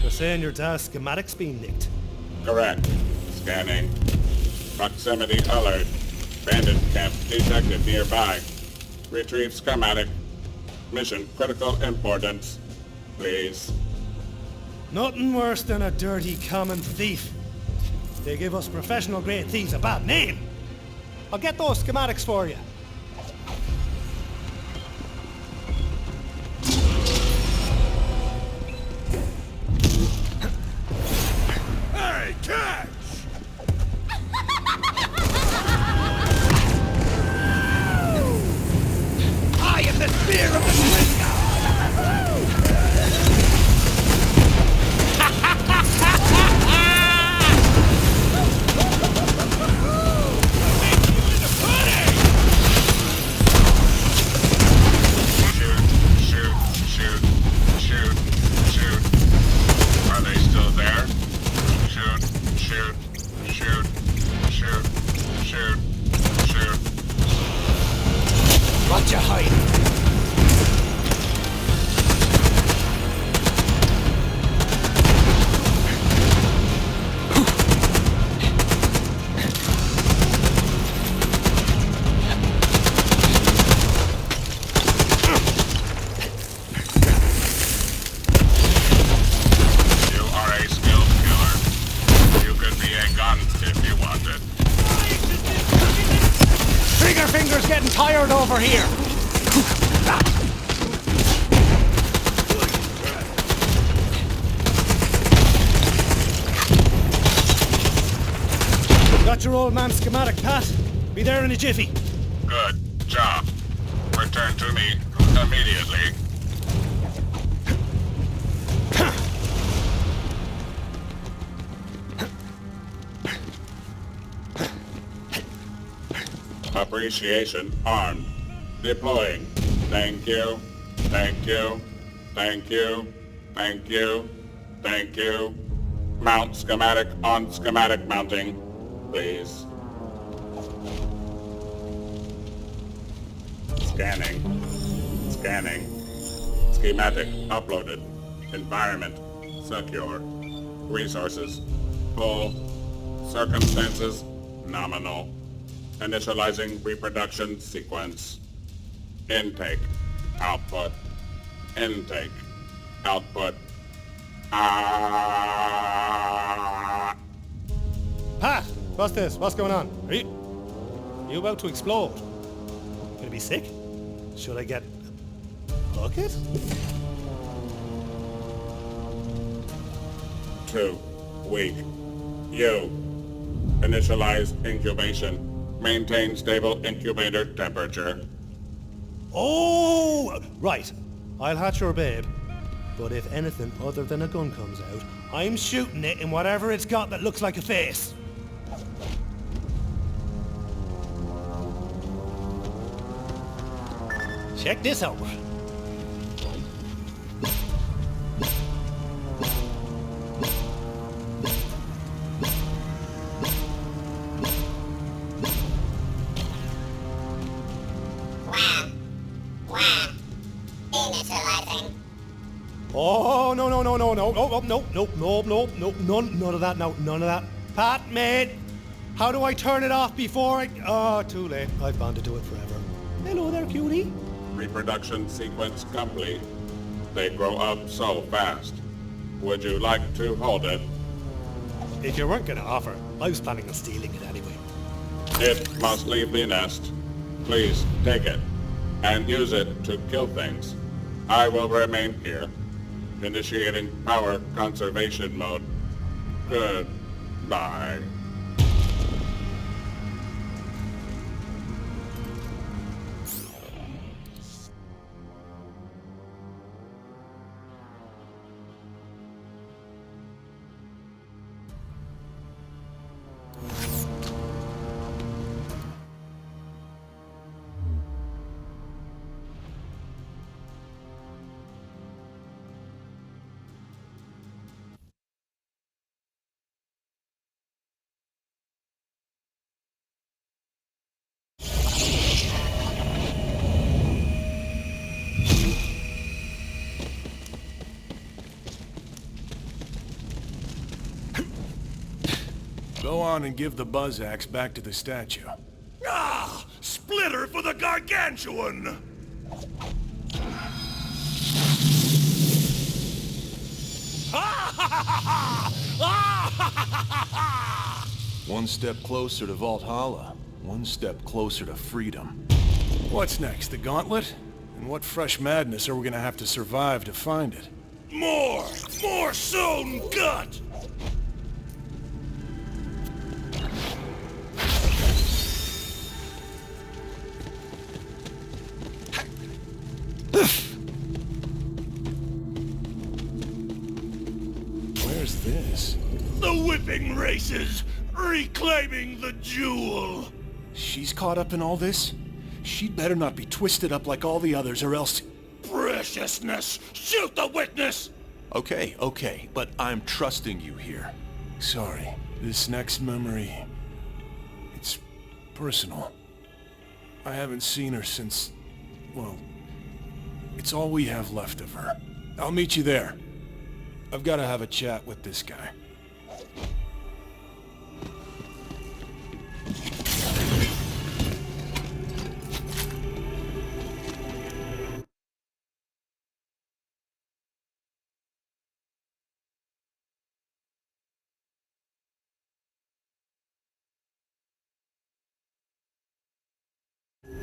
C: You're saying your dad's schematic's been nicked?
M: Correct. Scanning. Proximity alert. Bandit camp detected nearby. Retrieve schematic. Mission critical importance. Please.
C: Nothing worse than a dirty common thief. They give us professional grade thieves a bad name. I'll get those schematics for you.
I: Hey, catch! I am the spear of the Gringo!
C: What you hiding?
N: Finger's getting tired over here.
C: Got your old man's schematic, Pat. Be there in a jiffy.
M: Good job. Return to me immediately. Appreciation armed. Deploying. Thank you. Thank you. Thank you. Thank you. Thank you. Mount schematic on schematic mounting, please. Scanning. Scanning. Schematic uploaded. Environment secure. Resources full. Circumstances nominal. Initializing reproduction sequence. Intake. Output. Intake. Output.
C: Pat! What's this? What's going on? Are you about to explode? Gonna be sick? Should I get a bucket?
M: 2. Weak. You. Initialize incubation. Maintain stable incubator temperature.
C: Oh! Right. I'll hatch your babe. But if anything other than a gun comes out, I'm shooting it in whatever it's got that looks like a face. Check this out. Oh, no, no, no, no, no, no, no, no, no, no, no, none of that, no, none of that. Pat, mate, how do I turn it off before I... Oh, too late. I've bonded to it forever. Hello there, cutie.
M: Reproduction sequence complete. They grow up so fast. Would you like to hold it?
C: If you weren't going to offer, I was planning on stealing it anyway.
M: It must leave the nest. Please take it and use it to kill things. I will remain here. Initiating power conservation mode. Goodbye.
F: Go on and give the buzz axe back to the statue.
I: Ah! Splitter for the gargantuan!
G: One step closer to Valhalla. One step closer to freedom.
F: What's next, the gauntlet? And what fresh madness are we gonna have to survive to find it?
I: More! More sewn gut!
F: Where's this?
I: The whipping races! Reclaiming the jewel!
F: She's caught up in all this? She'd better not be twisted up like all the others, or else...
I: Preciousness! Shoot the witness!
G: Okay, but I'm trusting you here.
F: Sorry, this next memory... it's personal. I haven't seen her since... well, it's all we have left of her. I'll meet you there. I've got to have a chat with this guy.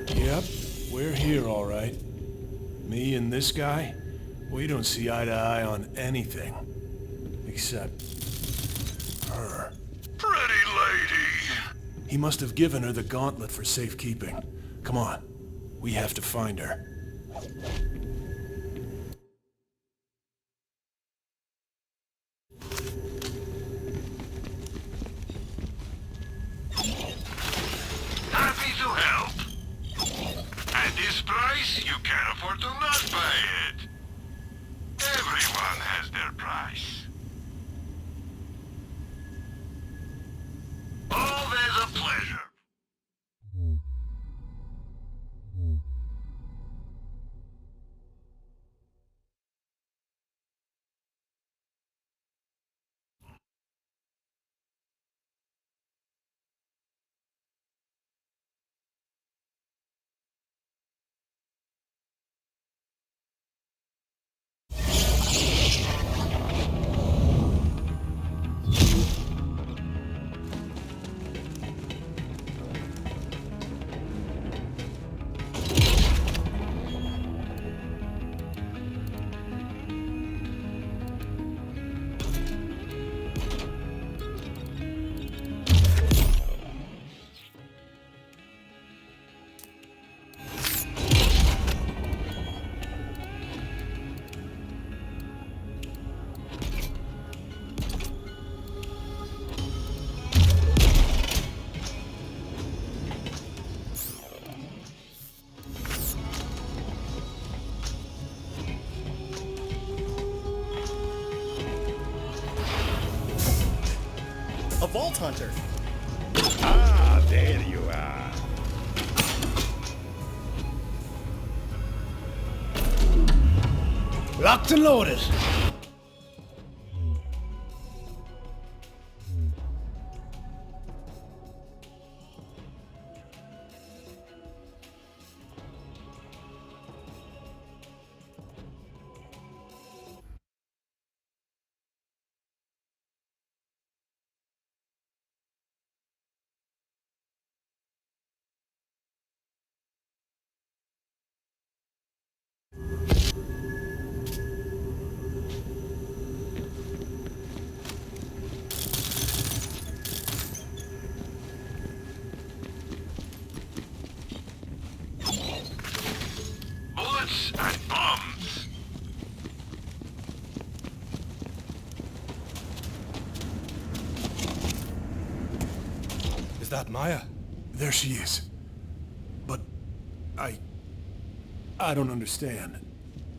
F: Yep, we're here all right. Me and this guy, we don't see eye to eye on anything. Except her.
D: Pretty lady.
F: He must have given her the gauntlet for safekeeping. Come on, we have to find her.
D: Happy to help. At this price, you can't afford to not pay it. Everyone has their price. Always a pleasure.
O: A Vault Hunter.
I: Ah, there you are.
C: Locked and loaded.
D: Bullets and bombs.
C: Is that Maya?
F: There she is. But I don't understand.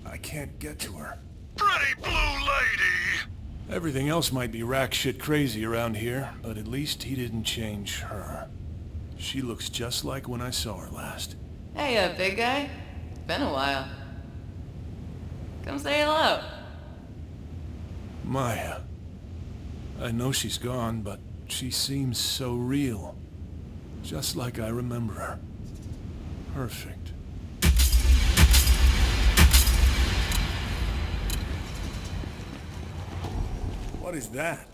F: I can't get to her.
D: Pretty blue lady.
F: Everything else might be rack shit crazy around here, but at least he didn't change her. She looks just like when I saw her last.
P: Hey, big guy. Been a while. Come say hello.
F: Maya. I know she's gone, but she seems so real. Just like I remember her. Perfect. What is that?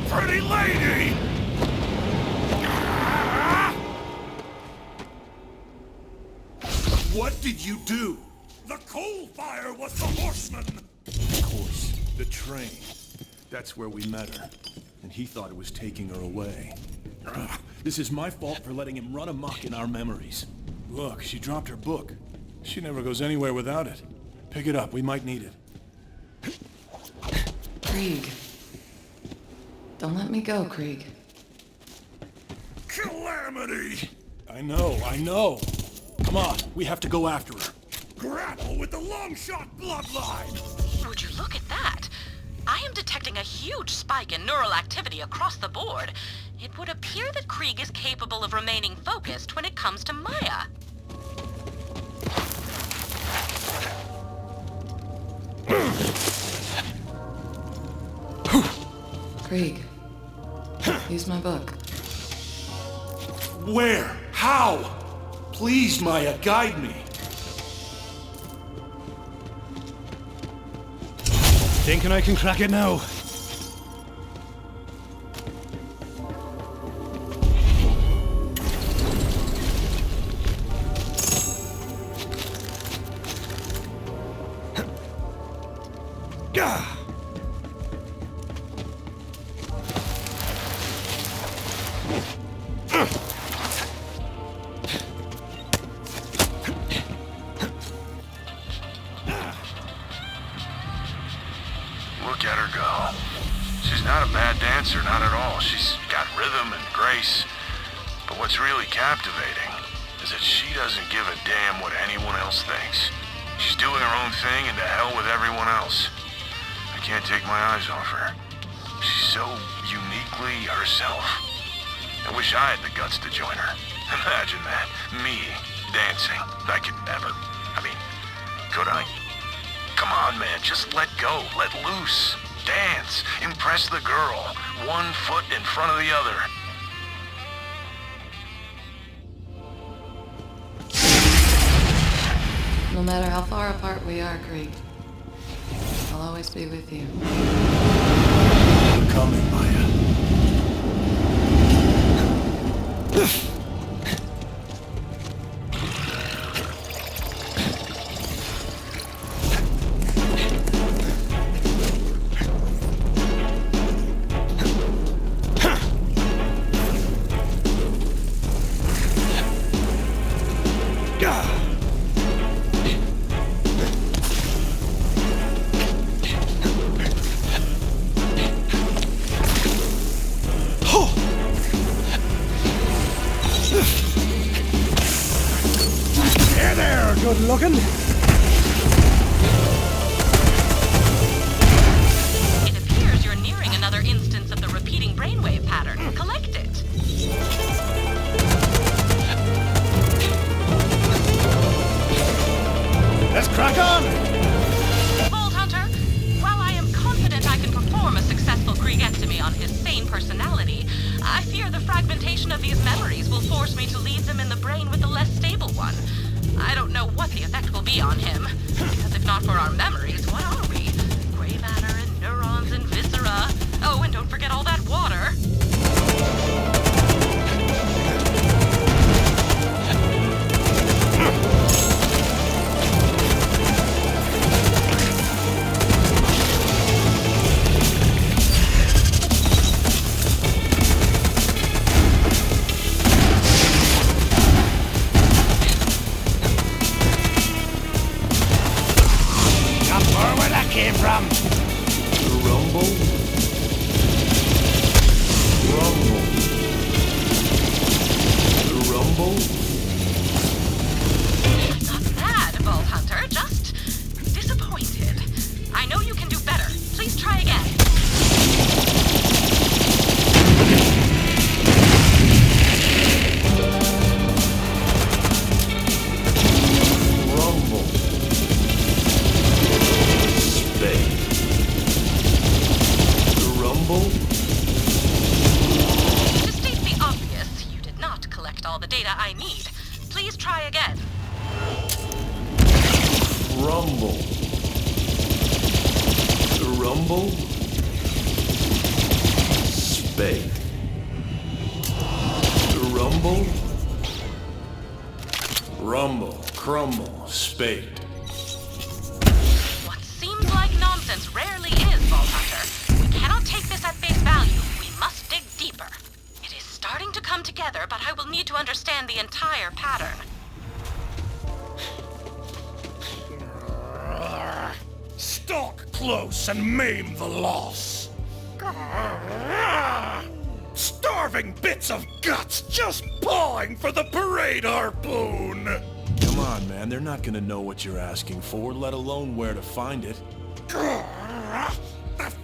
I: Pretty lady! What did you do? The coal fire was the horseman!
F: Of course, the train. That's where we met her. And he thought it was taking her away. This is my fault for letting him run amok in our memories. Look, she dropped her book. She never goes anywhere without it. Pick it up, we might need it.
P: Krieg. Don't let me go, Krieg.
I: Calamity!
F: I know. Come on, we have to go after her.
I: Grapple with the long-shot bloodline!
H: Would you look at that? I am detecting a huge spike in neural activity across the board. It would appear that Krieg is capable of remaining focused when it comes to Maya.
P: Krieg, use my book.
F: Where? How? Please, Maya, guide me.
C: Thinking I can crack it now. Gah!
E: Look at her go. She's not a bad dancer, not at all. She's got rhythm and grace. But what's really captivating is that she doesn't give a damn what anyone else thinks. She's doing her own thing, and to hell with everyone else. I can't take my eyes off her. She's so uniquely herself. I wish I had the guts to join her. Imagine that. Me, dancing. I could never. I mean, could I? Come on, man, just let go, let loose. Dance, impress the girl, one foot in front of the other.
P: No matter how far apart we are, Krieg, I'll always be with you.
F: I'm coming, Maya.
C: Hey there, good looking.
H: It appears you're nearing another instance of the repeating brainwave pattern. Collect it.
C: Let's crack on!
H: Vault Hunter, while I am confident I can perform a successful Kriegectomy on his sane personality, I fear the fragmentation of these memories will force me to leave them in the brain with the less stable one. I don't know what the effect will be on him, because if not for our memories, what are we? Gray matter and neurons and viscera. Oh, and don't forget all that water.
C: Where that came from?
F: Rumble.
H: Not bad, Vault Hunter, just disappointed. I know you can do better. Please try again.
F: Rumble. Spade. Rumble.
H: To state the obvious, you did not collect all the data I need. Please try again.
F: Rumble. Rumble. Spade. Rumble. Rumble. Crumble. Spade.
H: What seems like nonsense rarely is, Vault Hunter. We cannot take this at face value. We must dig deeper. It is starting to come together, but I will need to understand the entire pattern.
I: close and maim the loss. Starving bits of guts just pawing for the parade harpoon!
F: Come on, man. They're not gonna know what you're asking for, let alone where to find it.
I: The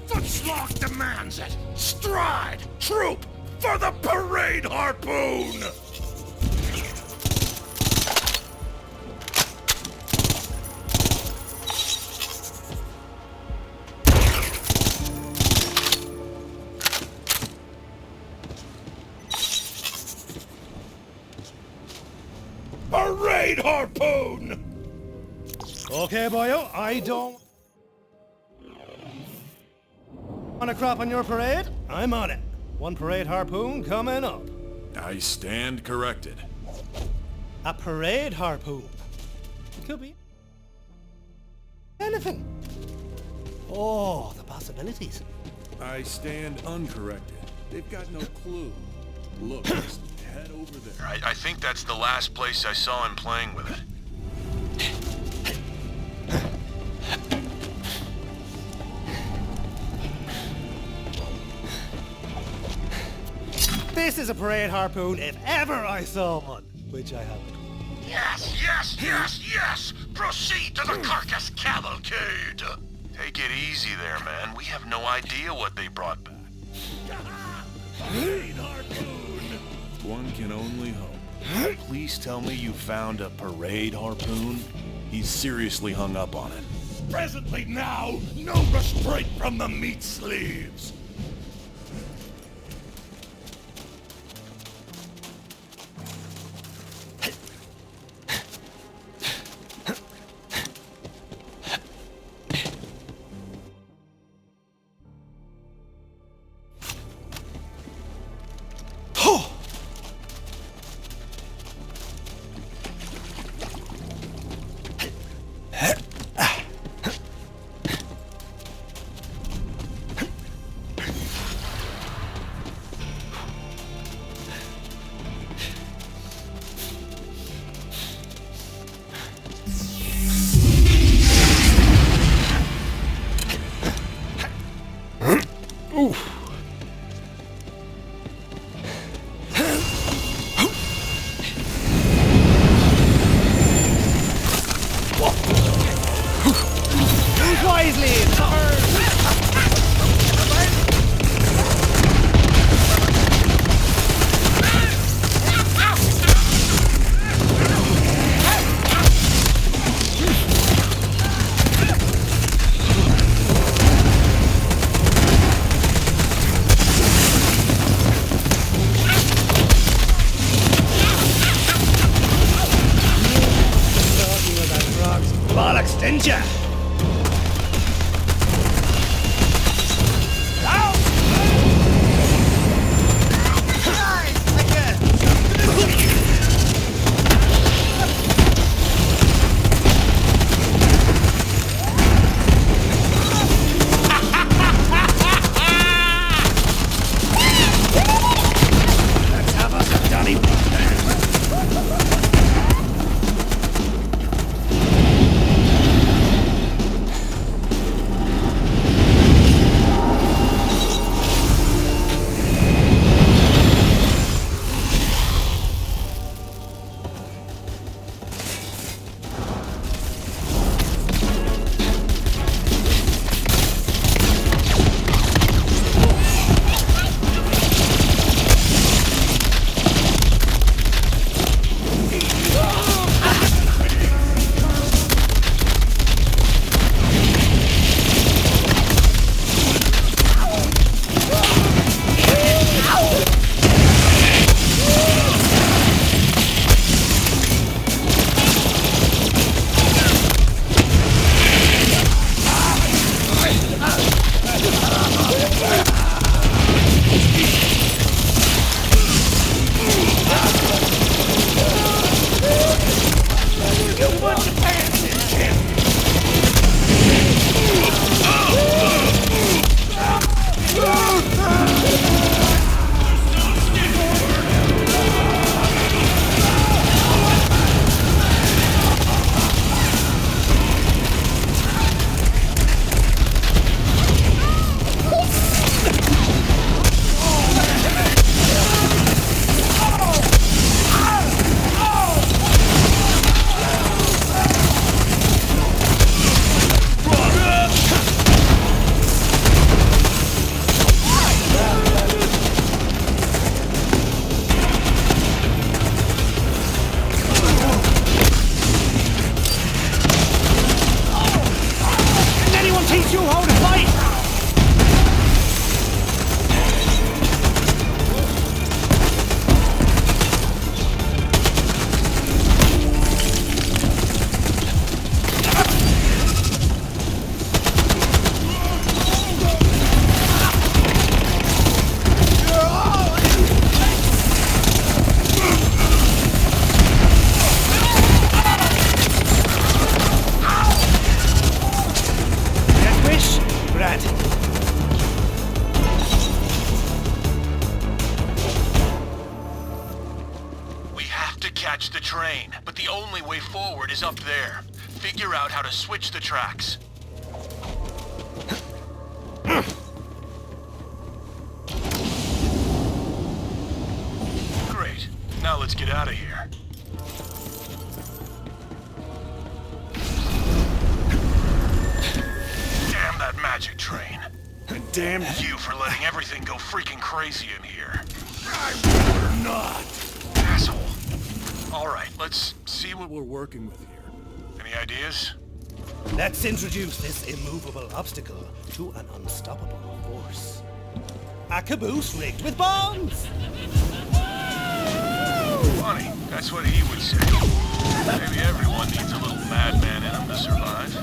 I: footslog demands it! Stride! Troop! For the parade harpoon! Parade harpoon!
C: Okay, boyo, I don't want to crop on your parade? I'm on it. One parade harpoon coming up.
F: I stand corrected.
C: A parade harpoon? Could be anything. Oh, the possibilities.
F: I stand uncorrected. They've got no clue. Look, just head over there.
E: I think that's the last place I saw him playing with it.
C: This is a parade harpoon if ever I saw one, which I haven't.
I: Yes, yes, yes, yes! Proceed to the carcass cavalcade!
E: Take it easy there, man. We have no idea what they brought back.
I: Parade harpoon!
F: One can only hope. Please tell me you found a parade harpoon? He's seriously hung up on it.
I: Presently now, no restraint from the meat sleeves!
C: Bollocks, didn't ya?
E: only way forward is up there. Figure out how to switch the tracks. Great. Now let's get out of here. Damn that magic train.
F: And damn
E: you for letting everything go freaking crazy in here.
F: I'd rather not.
E: Asshole. Alright, let's see what
F: we're working with here.
E: Any ideas?
C: Let's introduce this immovable obstacle to an unstoppable force. A caboose rigged with bombs!
E: Funny, that's what he would say. Maybe everyone needs a little madman in him to survive.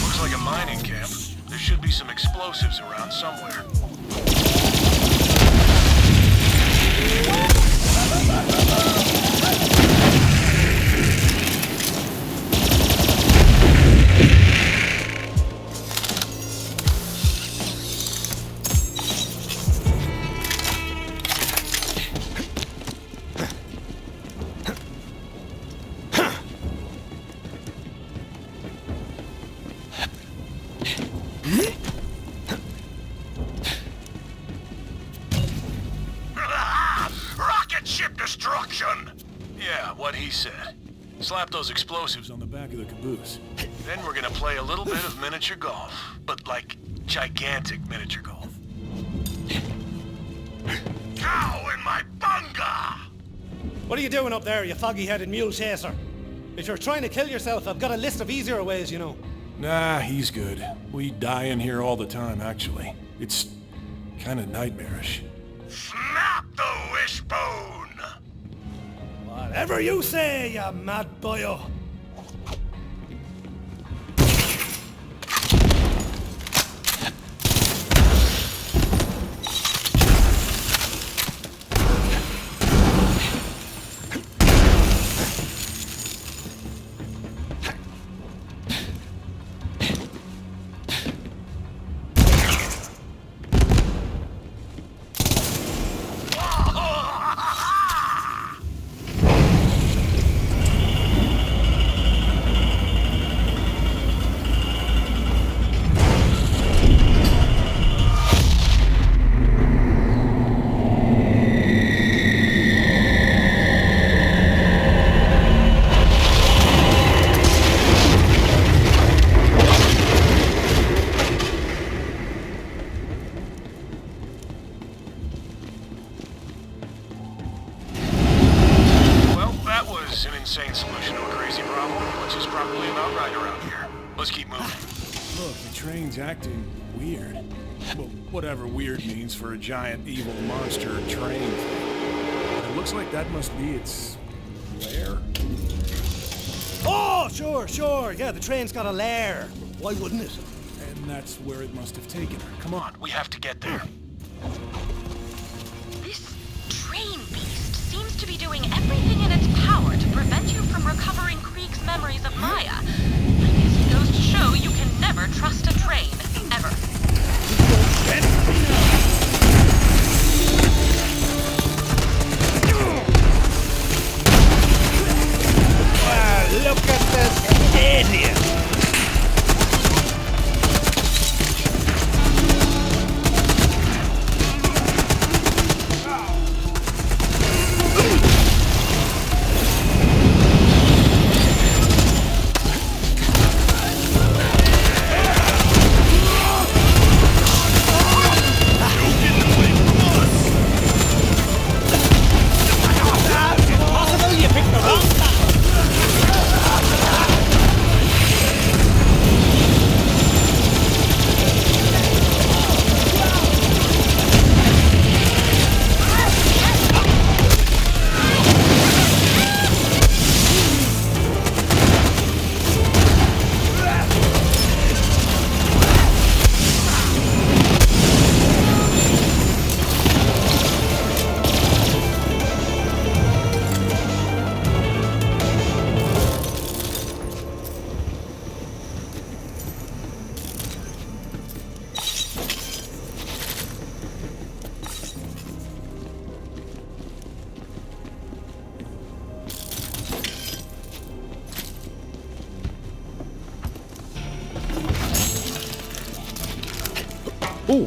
E: Looks like a mining camp. There should be some explosives around somewhere. Yeah, what he said. Slap those explosives
F: on the back of the caboose.
E: Then we're gonna play a little bit of miniature golf. But like, gigantic miniature golf.
I: Cow in my bunga!
C: What are you doing up there, you foggy-headed mule chaser? If you're trying to kill yourself, I've got a list of easier ways, you know.
F: Nah, he's good. We die in here all the time, actually. It's kind of nightmarish.
I: Snap the wishbone!
C: Whatever you say, you mad boyo.
E: insane solution to a crazy problem, which is probably about right around here. Let's keep moving.
F: Look, the train's acting weird. Well, whatever weird means for a giant evil monster train thing. But it looks like that must be its lair.
C: Oh, sure. Yeah, the train's got a lair. Why wouldn't it?
F: And that's where it must have taken her.
E: Come on, we have to get there.
H: This train beast seems to be doing everything in its power to prevent you from recovering Krieg's memories of Maya. I guess it goes to show you can never trust a train, ever.
C: Wow, look at this idiot!
F: Ooh.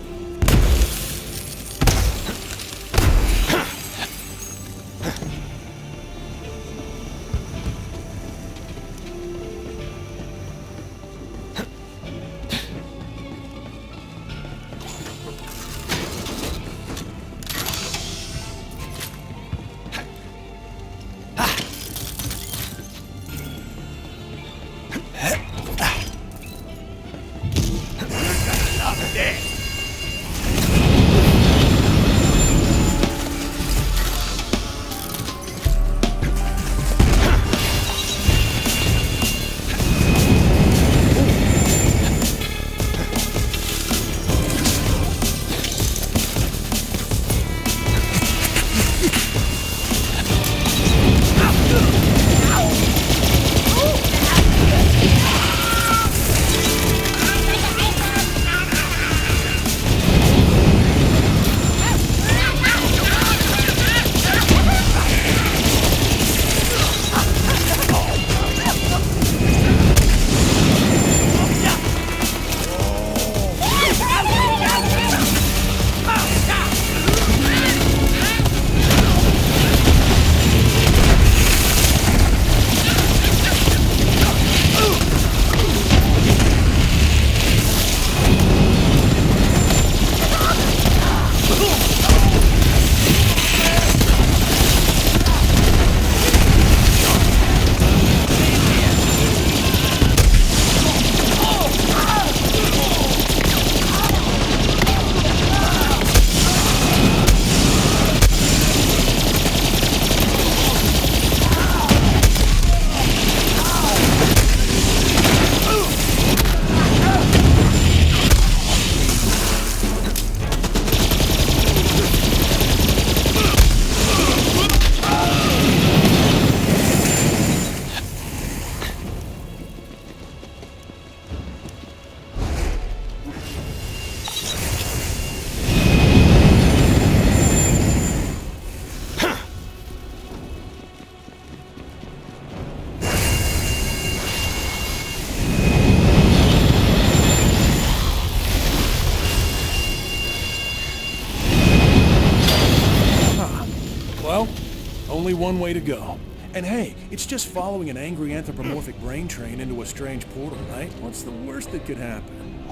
F: Only one way to go. And hey, it's just following an angry anthropomorphic brain train into a strange portal, right? What's the worst that could happen?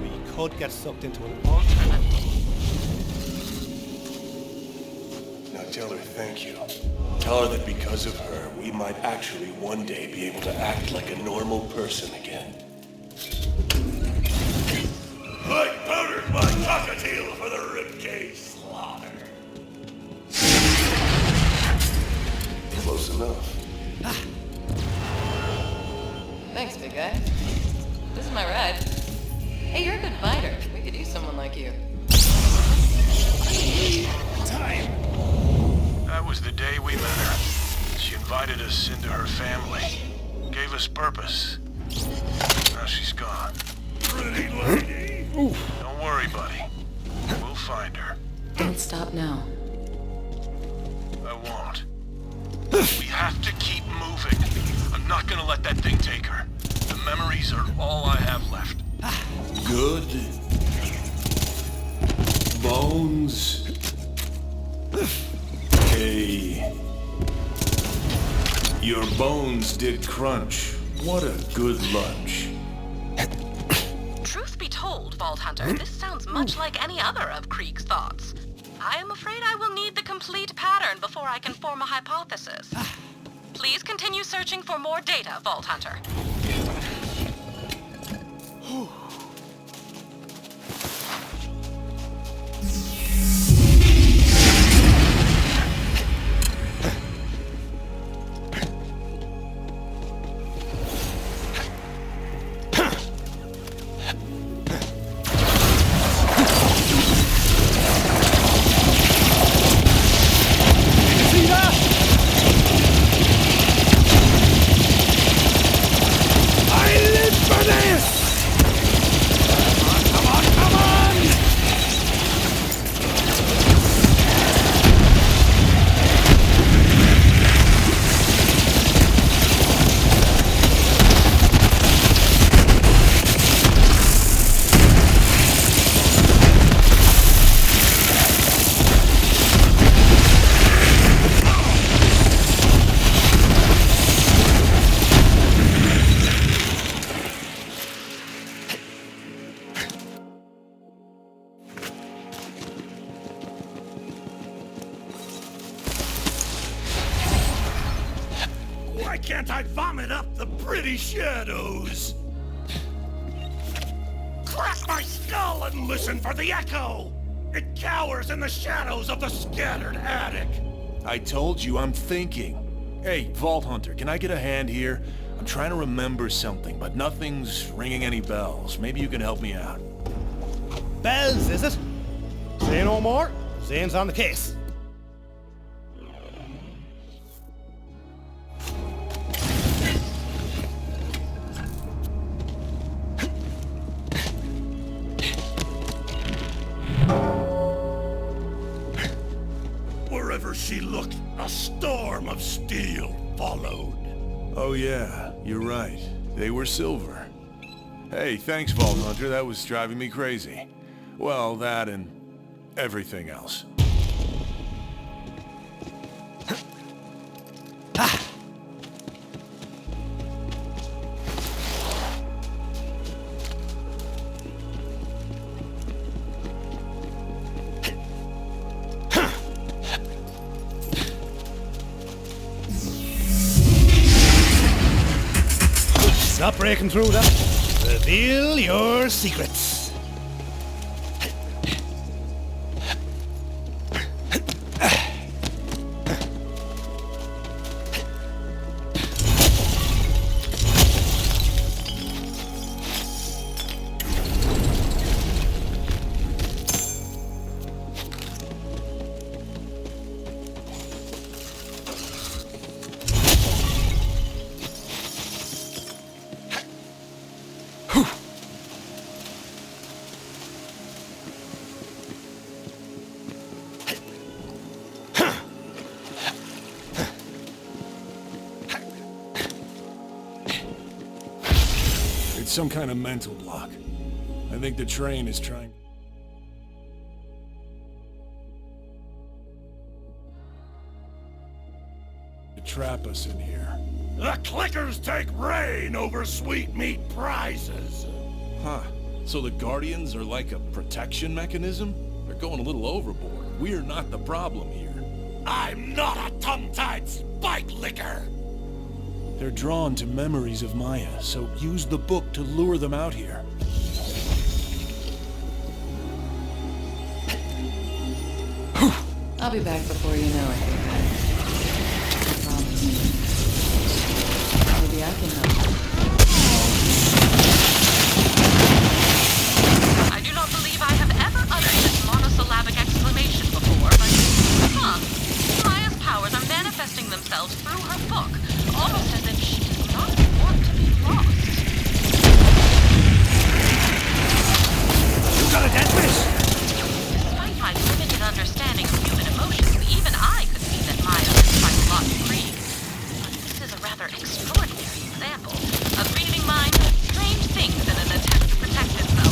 C: We could get sucked into an alternate.
I: Now tell her thank you. Tell her that because of her, we might actually one day be able to act like a normal person again. I powdered my cockatiel for the ribcage slaughter. Close enough.
P: Thanks, big guy. This is my ride. Hey, you're a good fighter. We could use someone like you.
E: Time. That was the day we met her. She invited us into her family. Gave us purpose. Now she's gone.
I: Pretty lady.
E: Don't worry, buddy. We'll find her.
P: Don't stop now.
E: I won't. We have to keep moving. I'm not gonna let that thing take her. The memories are all I have left.
I: Good. Bones. Hey. Your bones did crunch. What a good lunch.
H: Truth be told, Vault Hunter, this sounds much like any other of Krieg's thoughts. I am afraid I will need the complete pattern before I can form a hypothesis. Please continue searching for more data, Vault Hunter.
I: Why can't I vomit up the pretty shadows? Crack my skull and listen for the echo! It cowers in the shadows of the scattered attic!
F: I told you I'm thinking. Hey, Vault Hunter, can I get a hand here? I'm trying to remember something, but nothing's ringing any bells. Maybe you can help me out.
C: Bells, is it? Say no more. Zane's on the case.
I: Wherever she looked, a storm of steel followed.
F: Oh yeah, you're right. They were silver. Hey, thanks, Vault Hunter. That was driving me crazy. Well, that and everything else.
C: Stop breaking through that. Reveal your secrets.
F: It's some kind of mental block. I think the train is trying to trap us in here.
I: The clickers take reign over sweet-meat prizes.
F: Huh. So the Guardians are like a protection mechanism? They're going a little overboard. We're not the problem here.
I: I'm not a tongue-tied spike licker!
F: They're drawn to memories of Maya, so use the book to lure them out here.
P: I'll be back before you know it. I promise. Maybe I can help.
H: I do not believe I have ever uttered this monosyllabic exclamation before, but... Maya's powers are manifesting themselves through her book, almost as if she does not want to be lost.
C: You got a death wish?
H: Despite my limited understanding of human emotions, even I could see that Maya lives by a lot of greed. But this is a rather extraordinary example. A grieving mind does strange things in an attempt to protect itself.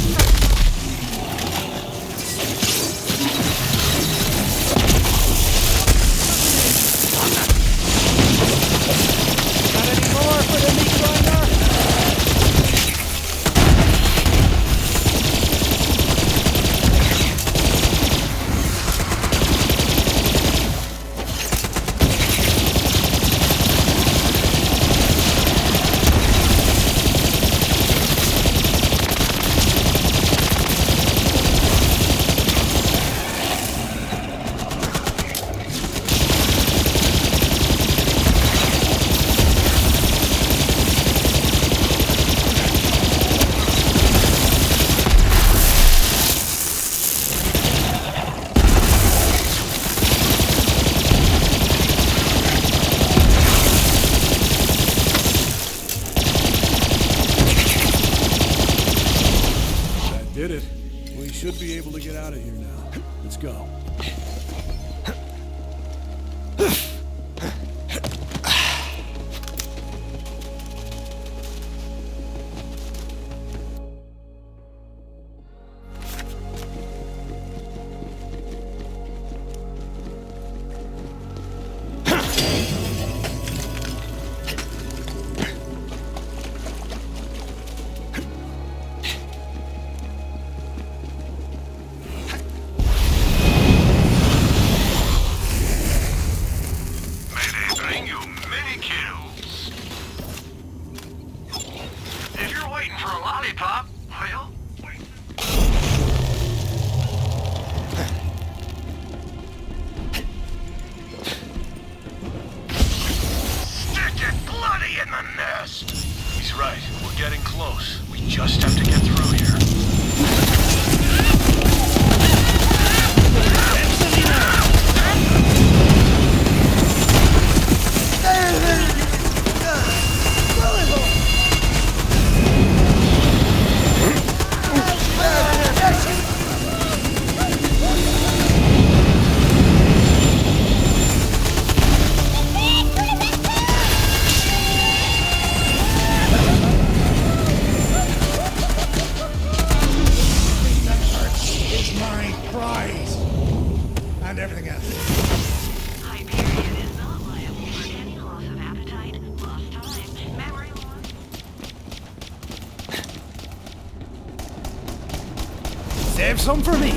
N: Got any more for the meat grinder?
F: Did it. We should be able to get out of here now. Let's go.
D: lollipop? Well, stick it bloody in the nest!
E: He's right. We're getting close. We just have to get through here.
N: Save some for me.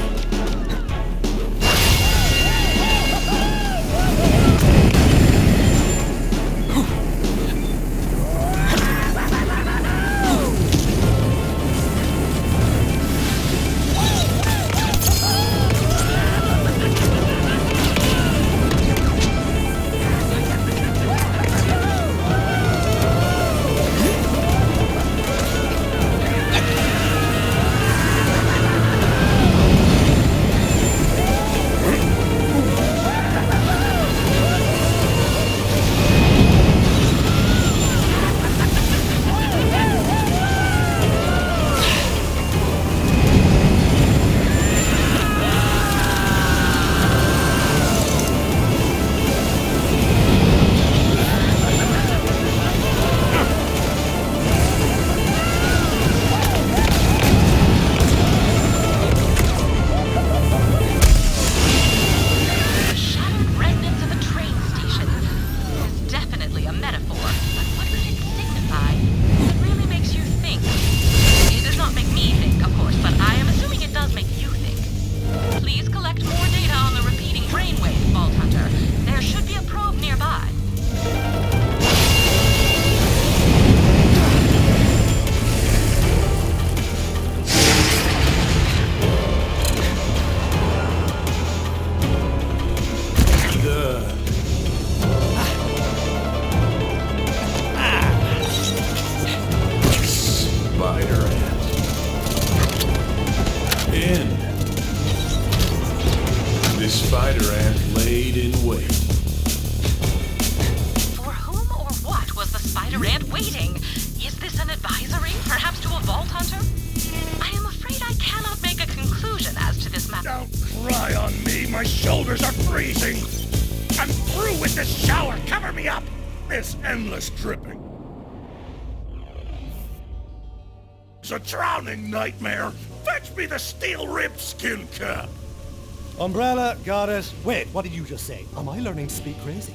I: It's a drowning nightmare. Fetch me the steel-ribbed skin cap.
C: Umbrella, got it. Wait, what did you just say? Am I learning to speak crazy?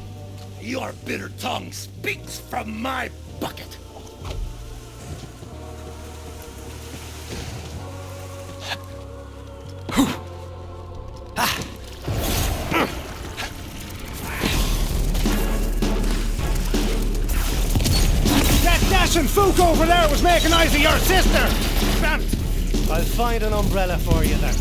I: Your bitter tongue speaks from my bucket.
N: That dashing fook over there was making eyes at your sister! Damn it!
C: I'll find an umbrella for you then.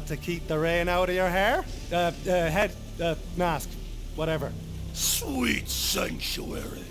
C: To keep the rain out of your hair? Head, mask, whatever.
I: Sweet sanctuary.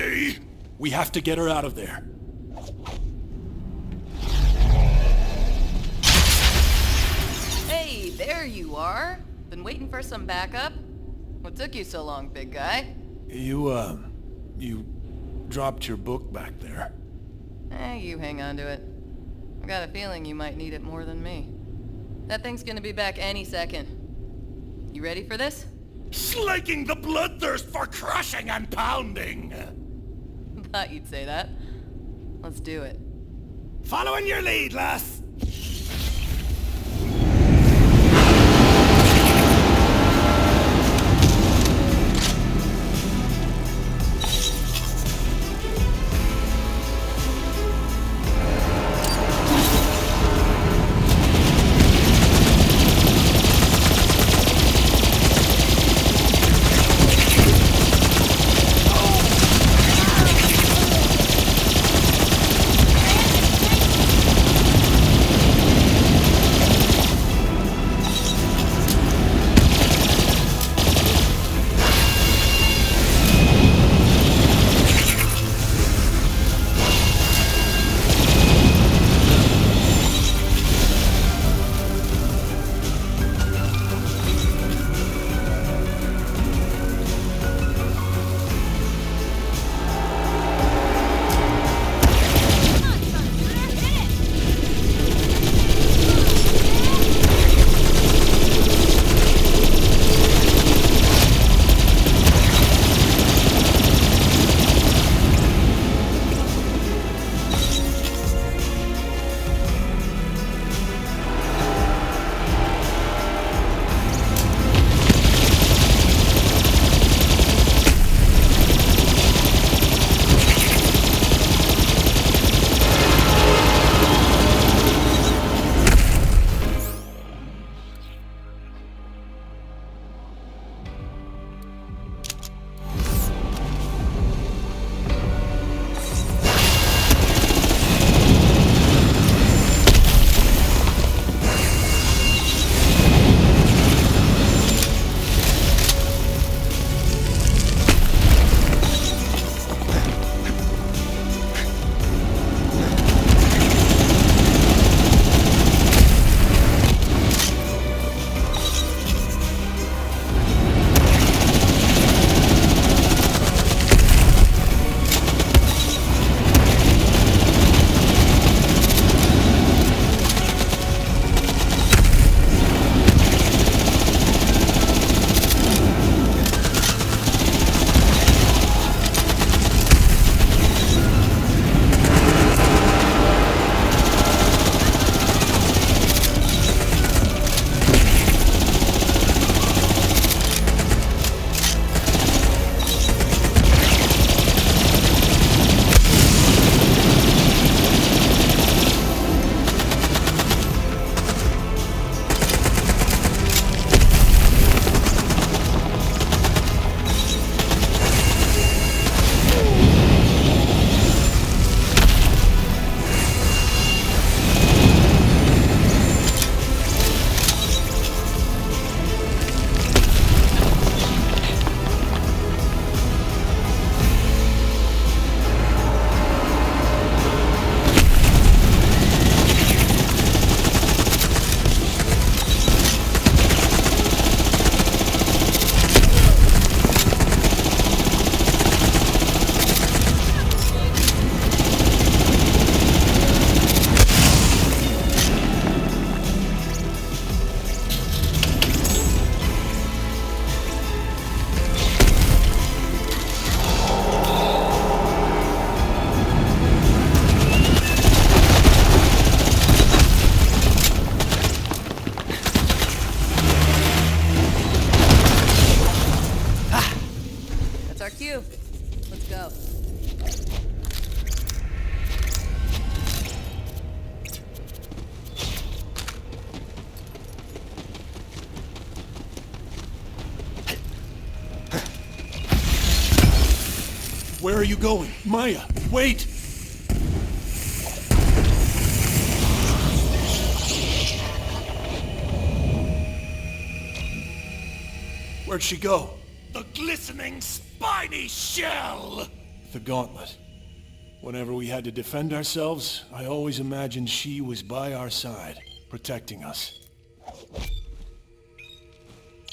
I: Ready?
F: We have to get her out of there.
P: Hey, there you are. Been waiting for some backup? What took you so long, big guy?
F: You dropped your book back there.
P: You hang on to it. I got a feeling you might need it more than me. That thing's gonna be back any second. You ready for this?
I: Slaking the bloodthirst for crushing and pounding!
P: Thought you'd say that. Let's do it.
C: Following your lead, lass.
F: Where are you going? Maya, wait!
I: Where'd she go? The glistening, spiny shell!
F: The gauntlet. Whenever we had to defend ourselves, I always imagined she was by our side, protecting us.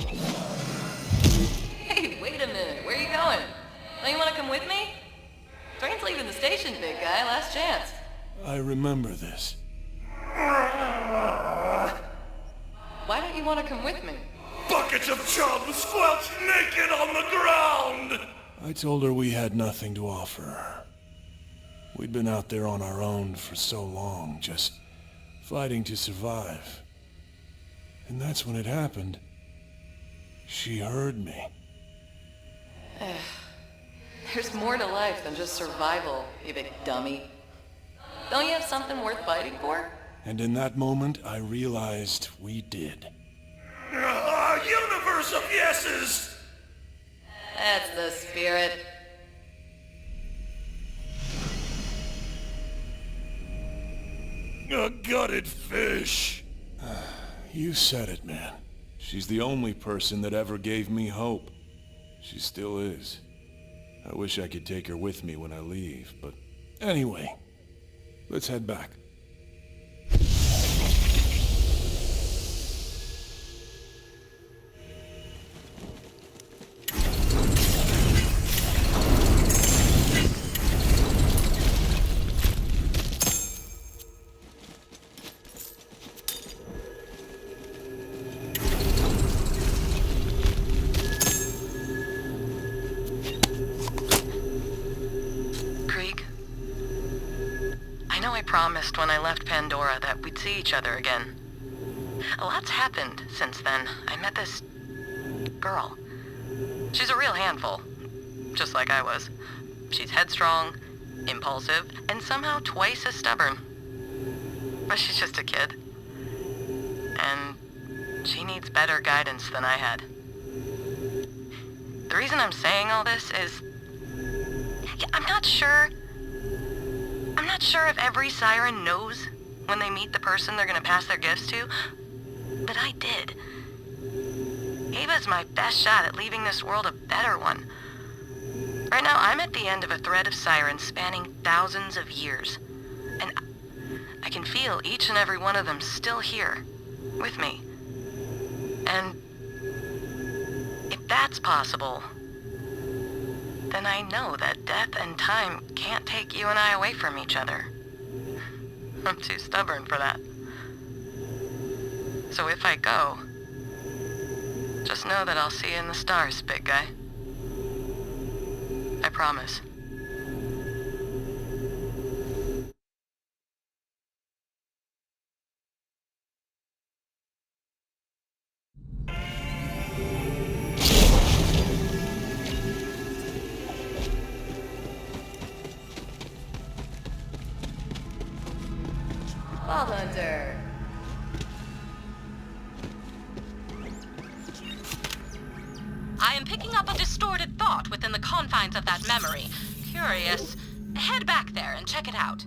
P: Hey, wait a minute. Where are you going? Don't you want to come with me? Train's leaving the station, big guy. Last chance.
F: I remember this.
P: Why don't you want to come with me?
I: Buckets of chub squelched naked on the ground!
F: I told her we had nothing to offer her. We'd been out there on our own for so long, just fighting to survive. And that's when it happened. She heard me.
P: There's more to life than just survival, you big dummy. Don't you have something worth fighting for?
F: And in that moment, I realized we did.
I: A universe of yeses!
P: That's the spirit.
I: A gutted fish.
F: You said it, man. She's the only person that ever gave me hope. She still is. I wish I could take her with me when I leave, but anyway, let's head back.
H: Promised when I left Pandora that we'd see each other again. A lot's happened since then. I met this girl. She's a real handful, just like I was. She's headstrong, impulsive, and somehow twice as stubborn. But she's just a kid. And she needs better guidance than I had. The reason I'm saying all this is... I'm not sure if every siren knows when they meet the person they're gonna pass their gifts to, but I did. Ava's my best shot at leaving this world a better one. Right now, I'm at the end of a thread of sirens spanning thousands of years, and I can feel each and every one of them still here, with me. And if that's possible, then I know that death and time can't take you and I away from each other. I'm too stubborn for that. So if I go, just know that I'll see you in the stars, big guy. I promise.
P: Vault Hunter.
H: I am picking up a distorted thought within the confines of that memory. Curious. Head back there and check it out.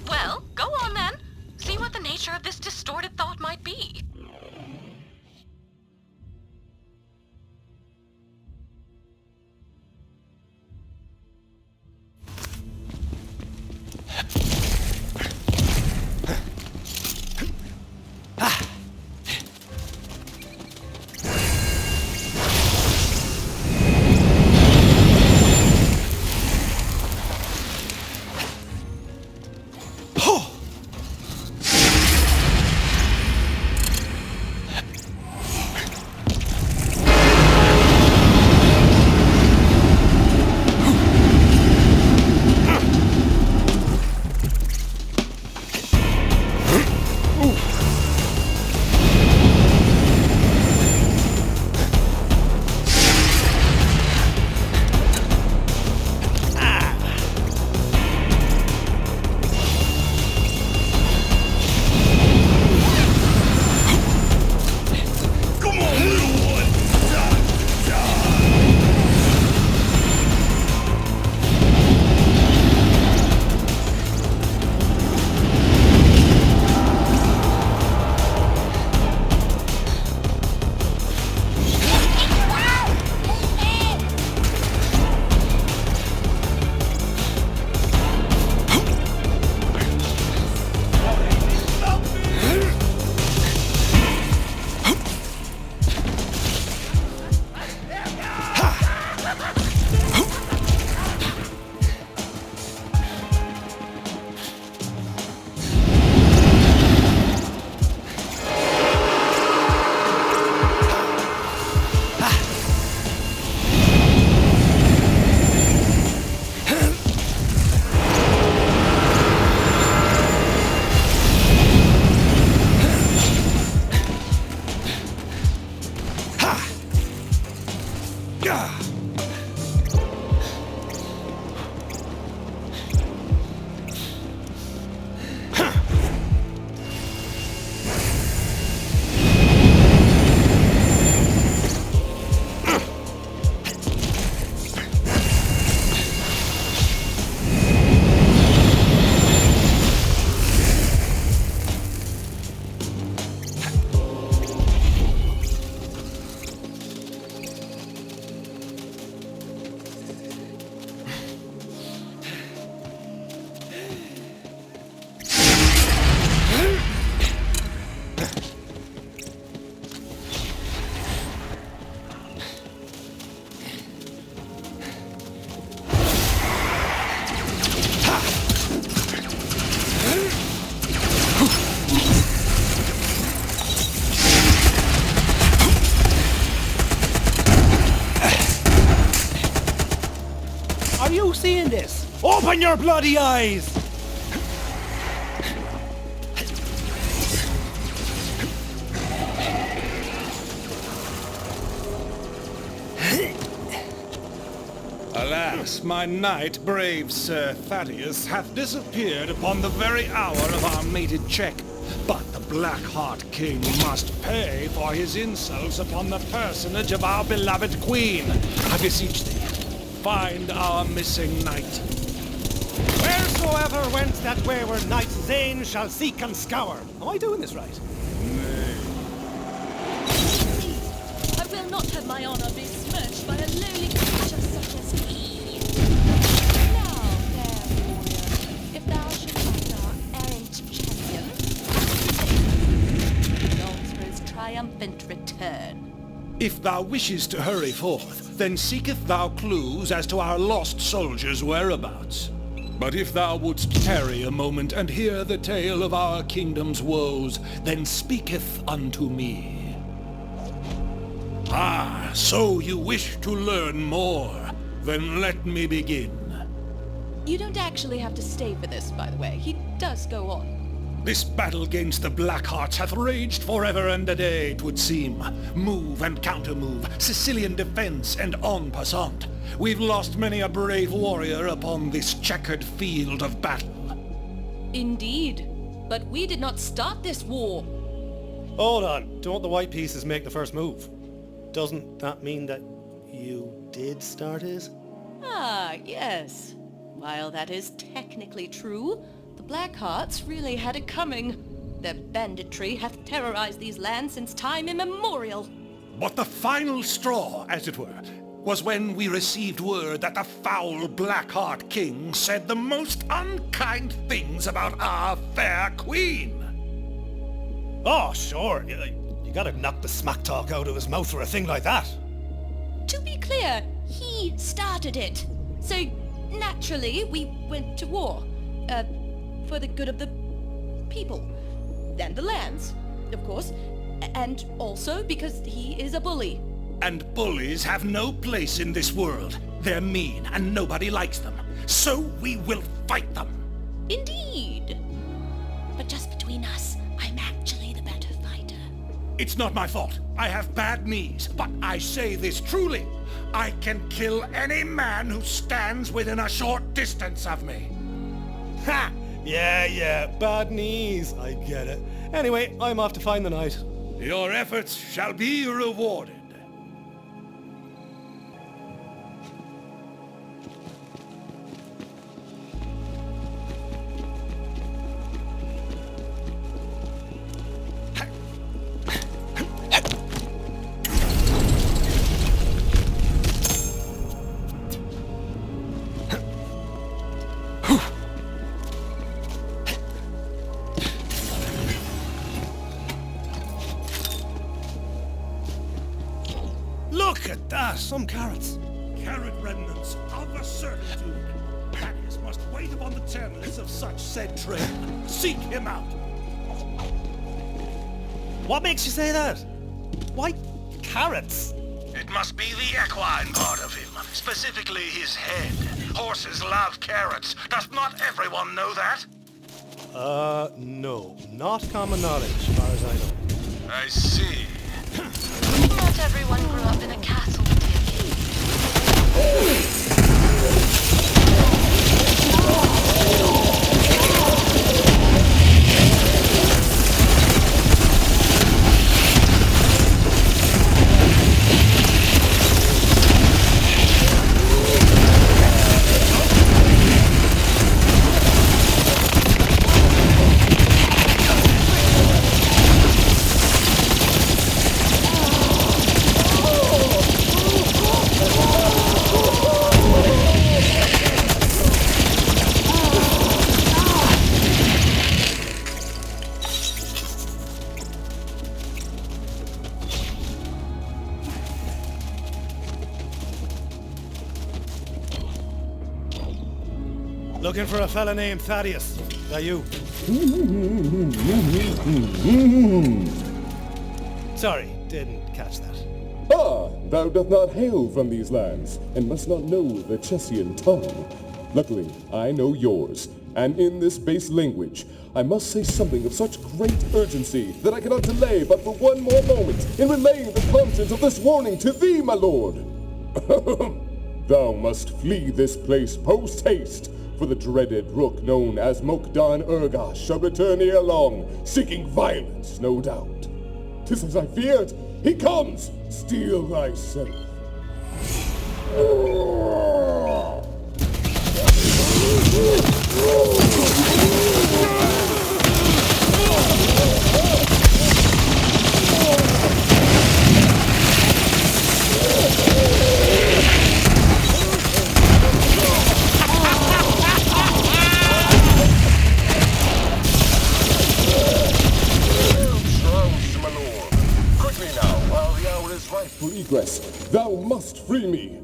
H: Well, go on then. See what the nature of this distorted thought might be.
C: Open your bloody eyes!
O: Alas, my knight, brave Sir Thaddeus, hath disappeared upon the very hour of our mated check. But the Blackheart King must pay for his insults upon the personage of our beloved queen. I beseech thee, find our missing knight.
C: Wheresoever went that wayward knight, Zane shall seek and scour. Am I doing this right?
Q: I will not have my honor besmirched by a lowly creature such as he. Now, fair warrior, if thou should find our errant champion, longs for his triumphant return.
O: If thou wishest to hurry forth, then seeketh thou clues as to our lost soldiers' whereabouts. But if thou wouldst tarry a moment and hear the tale of our kingdom's woes, then speaketh unto me. Ah, so you wish to learn more? Then let me begin.
Q: You don't actually have to stay for this, by the way. He does go on.
O: This battle against the Blackhearts hath raged forever and a day, 'twould seem. Move and counter-move, Sicilian defense and en passant. We've lost many a brave warrior upon this checkered field of battle.
Q: Indeed. But we did not start this war.
C: Hold on. Don't the white pieces make the first move? Doesn't that mean that you did start it?
Q: Ah, yes. While that is technically true, the Blackhearts really had it coming. Their banditry hath terrorized these lands since time immemorial.
O: But the final straw, as it were, was when we received word that the foul Blackheart King said the most unkind things about our fair queen.
C: Oh, sure. You gotta knock the smack talk out of his mouth for a thing like that.
Q: To be clear, he started it. So, naturally, we went to war. For the good of the people. And the lands, of course. And also because he is a bully.
O: And bullies have no place in this world. They're mean and nobody likes them. So we will fight them.
Q: Indeed. But just between us, I'm actually the better fighter.
O: It's not my fault. I have bad knees, but I say this truly. I can kill any man who stands within a short distance of me.
C: Ha! Yeah, bad knees. I get it. Anyway, I'm off to find the knight.
O: Your efforts shall be rewarded.
C: Look at that! Some carrots.
O: Carrot remnants of a certitude. Thaddeus must wait upon the terminus of such said trail. Seek him out.
C: What makes you say that? Why carrots?
E: It must be the equine part of him, specifically his head. Horses love carrots. Does not everyone know that?
C: No. Not common knowledge, as far as I know.
E: I see.
H: Not everyone grew up in a castle with
C: Looking for a fella named Thaddeus. That you? Sorry, didn't catch that.
R: Ah, thou doth not hail from these lands, and must not know the Chessian tongue. Luckily, I know yours, and in this base language, I must say something of such great urgency that I cannot delay but for one more moment in relaying the content of this warning to thee, my lord. Thou must flee this place post-haste, for the dreaded rook known as Mokdan Urgash shall return ere long, seeking violence, no doubt. 'Tis as I feared. He comes! Steel thyself. For egress, thou must free me.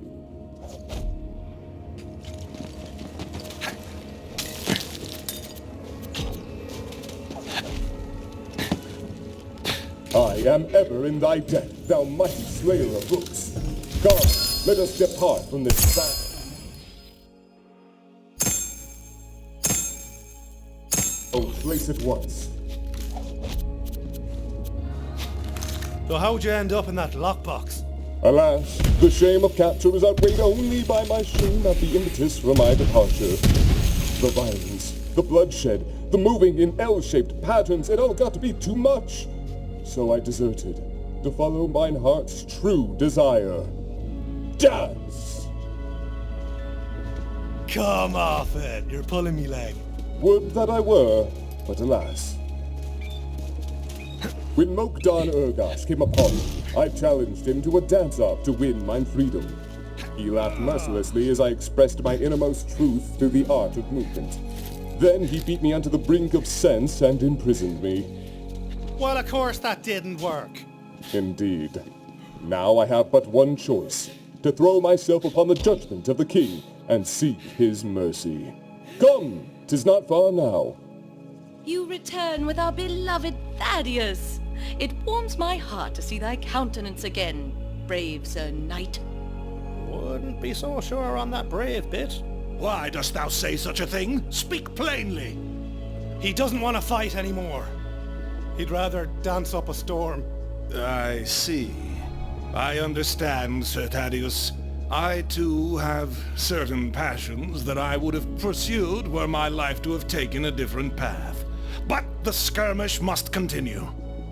R: I am ever in thy debt, thou mighty slayer of rooks. Come, let us depart from this battle. Oh, place at once.
C: So how'd you end up in that lockbox?
R: Alas, the shame of capture is outweighed only by my shame at the impetus for my departure. The violence, the bloodshed, the moving in L-shaped patterns, it all got to be too much. So I deserted, to follow mine heart's true desire. Dance!
C: Come off it, you're pulling me leg.
R: Would that I were, but alas. When Mokdan Urgash came upon me, I challenged him to a dance-off to win mine freedom. He laughed mercilessly as I expressed my innermost truth through the art of movement. Then he beat me onto the brink of sense and imprisoned me.
C: Well, of course that didn't work.
R: Indeed. Now I have but one choice, to throw myself upon the judgment of the king and seek his mercy. Come, 'tis not far now.
Q: You return with our beloved Thaddeus. It warms my heart to see thy countenance again, brave Sir Knight.
C: Wouldn't be so sure on that brave bit.
O: Why dost thou say such a thing? Speak plainly.
C: He doesn't want to fight anymore. He'd rather dance up a storm.
O: I see. I understand, Sir Thaddeus. I too have certain passions that I would have pursued were my life to have taken a different path. But the skirmish must continue.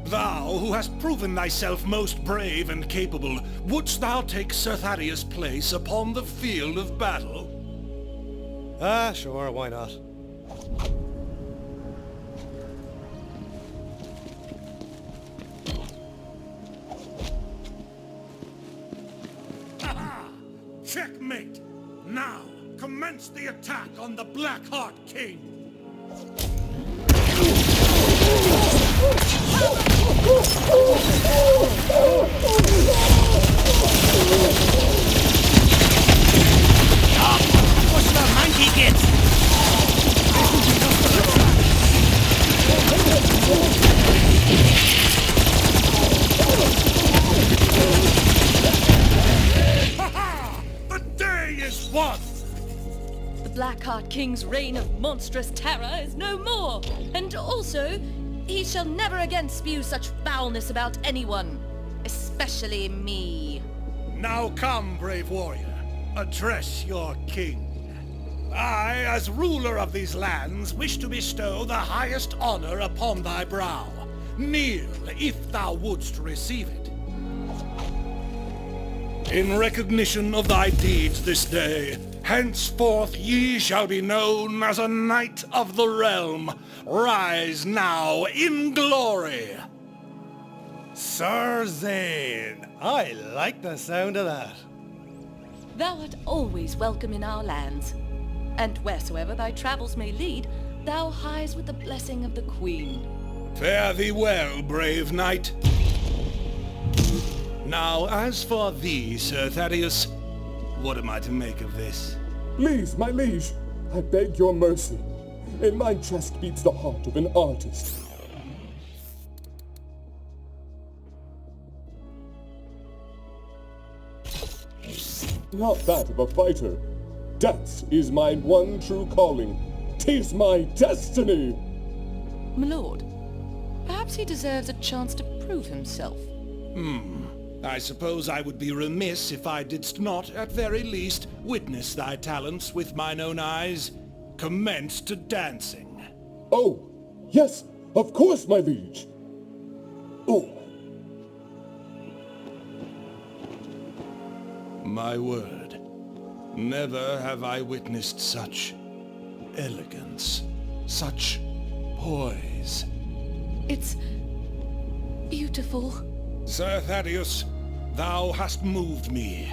O: Thou, who hast proven thyself most brave and capable, wouldst thou take Sir Thaddeus' place upon the field of battle?
C: Ah, sure, why not?
O: Checkmate! Now, commence the attack on the Blackheart King!
N: Push the monkey gets!
O: The day is won!
Q: The Blackheart King's reign of monstrous terror is no more, and also, he shall never again spew such foulness about anyone, especially me.
O: Now come, brave warrior, address your king. I, as ruler of these lands, wish to bestow the highest honor upon thy brow. Kneel, if thou wouldst receive it. In recognition of thy deeds this day, henceforth ye shall be known as a knight of the realm. Rise now in glory.
C: Sir Zane, I like the sound of that.
Q: Thou art always welcome in our lands, and wheresoever thy travels may lead, thou hies with the blessing of the Queen.
O: Fare thee well, brave knight. Now, as for thee, Sir Thaddeus, what am I to make of this?
R: Please, my liege, I beg your mercy. In my chest beats the heart of an artist. Not that of a fighter. Dance is my one true calling. 'Tis my destiny.
P: My lord, perhaps he deserves a chance to prove himself.
O: I suppose I would be remiss if I didst not, at very least, witness thy talents with mine own eyes. Commence to dancing.
R: Oh, yes, of course, my liege. Oh.
O: My word, never have I witnessed such elegance, such poise.
P: It's beautiful.
O: Sir Thaddeus, thou hast moved me.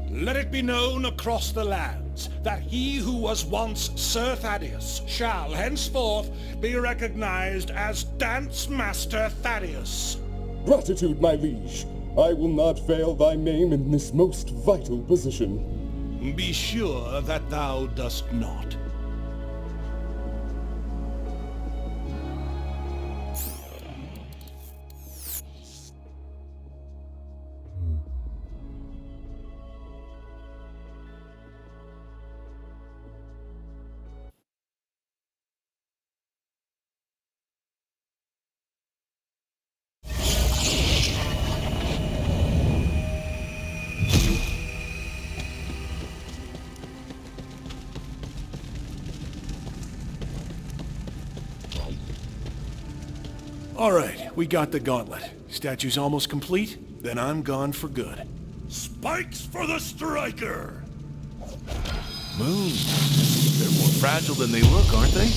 O: Let it be known across the lands that he who was once Sir Thaddeus shall henceforth be recognized as Dance Master Thaddeus.
R: Gratitude, my liege. I will not fail thy name in this most vital position.
O: Be sure that thou dost not.
F: All right, we got the gauntlet. Statue's almost complete, then I'm gone for good.
I: Spikes for the striker!
G: Moons. They're more fragile than they look, aren't they?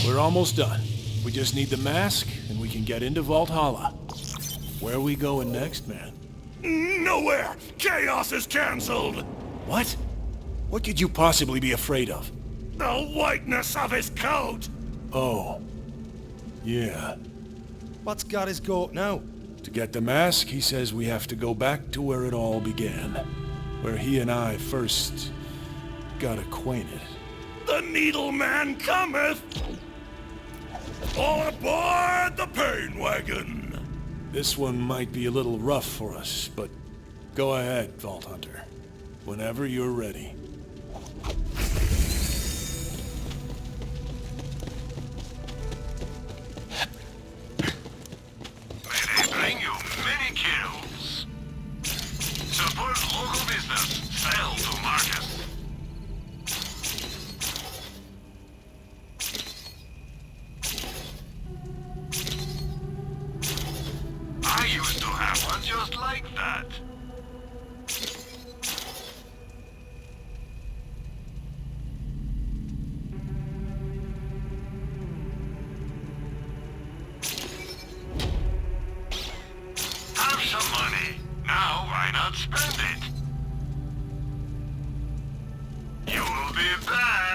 F: We're almost done. We just need the mask, and we can get into Valhalla. Where are we going next, man?
I: Nowhere! Chaos is cancelled!
F: What? What could you possibly be afraid of?
I: The whiteness of his coat!
F: Oh. Yeah.
C: What's got his goat now?
F: To get the mask, he says we have to go back to where it all began. Where he and I first got acquainted.
I: The Needle Man cometh! All aboard the pain wagon!
F: This one might be a little rough for us, but go ahead, Vault Hunter. Whenever you're ready.
D: May they bring you many kills. Support local business. Sell to market. I used to have one just like that. Have some money. Now why not spend it? You will be back.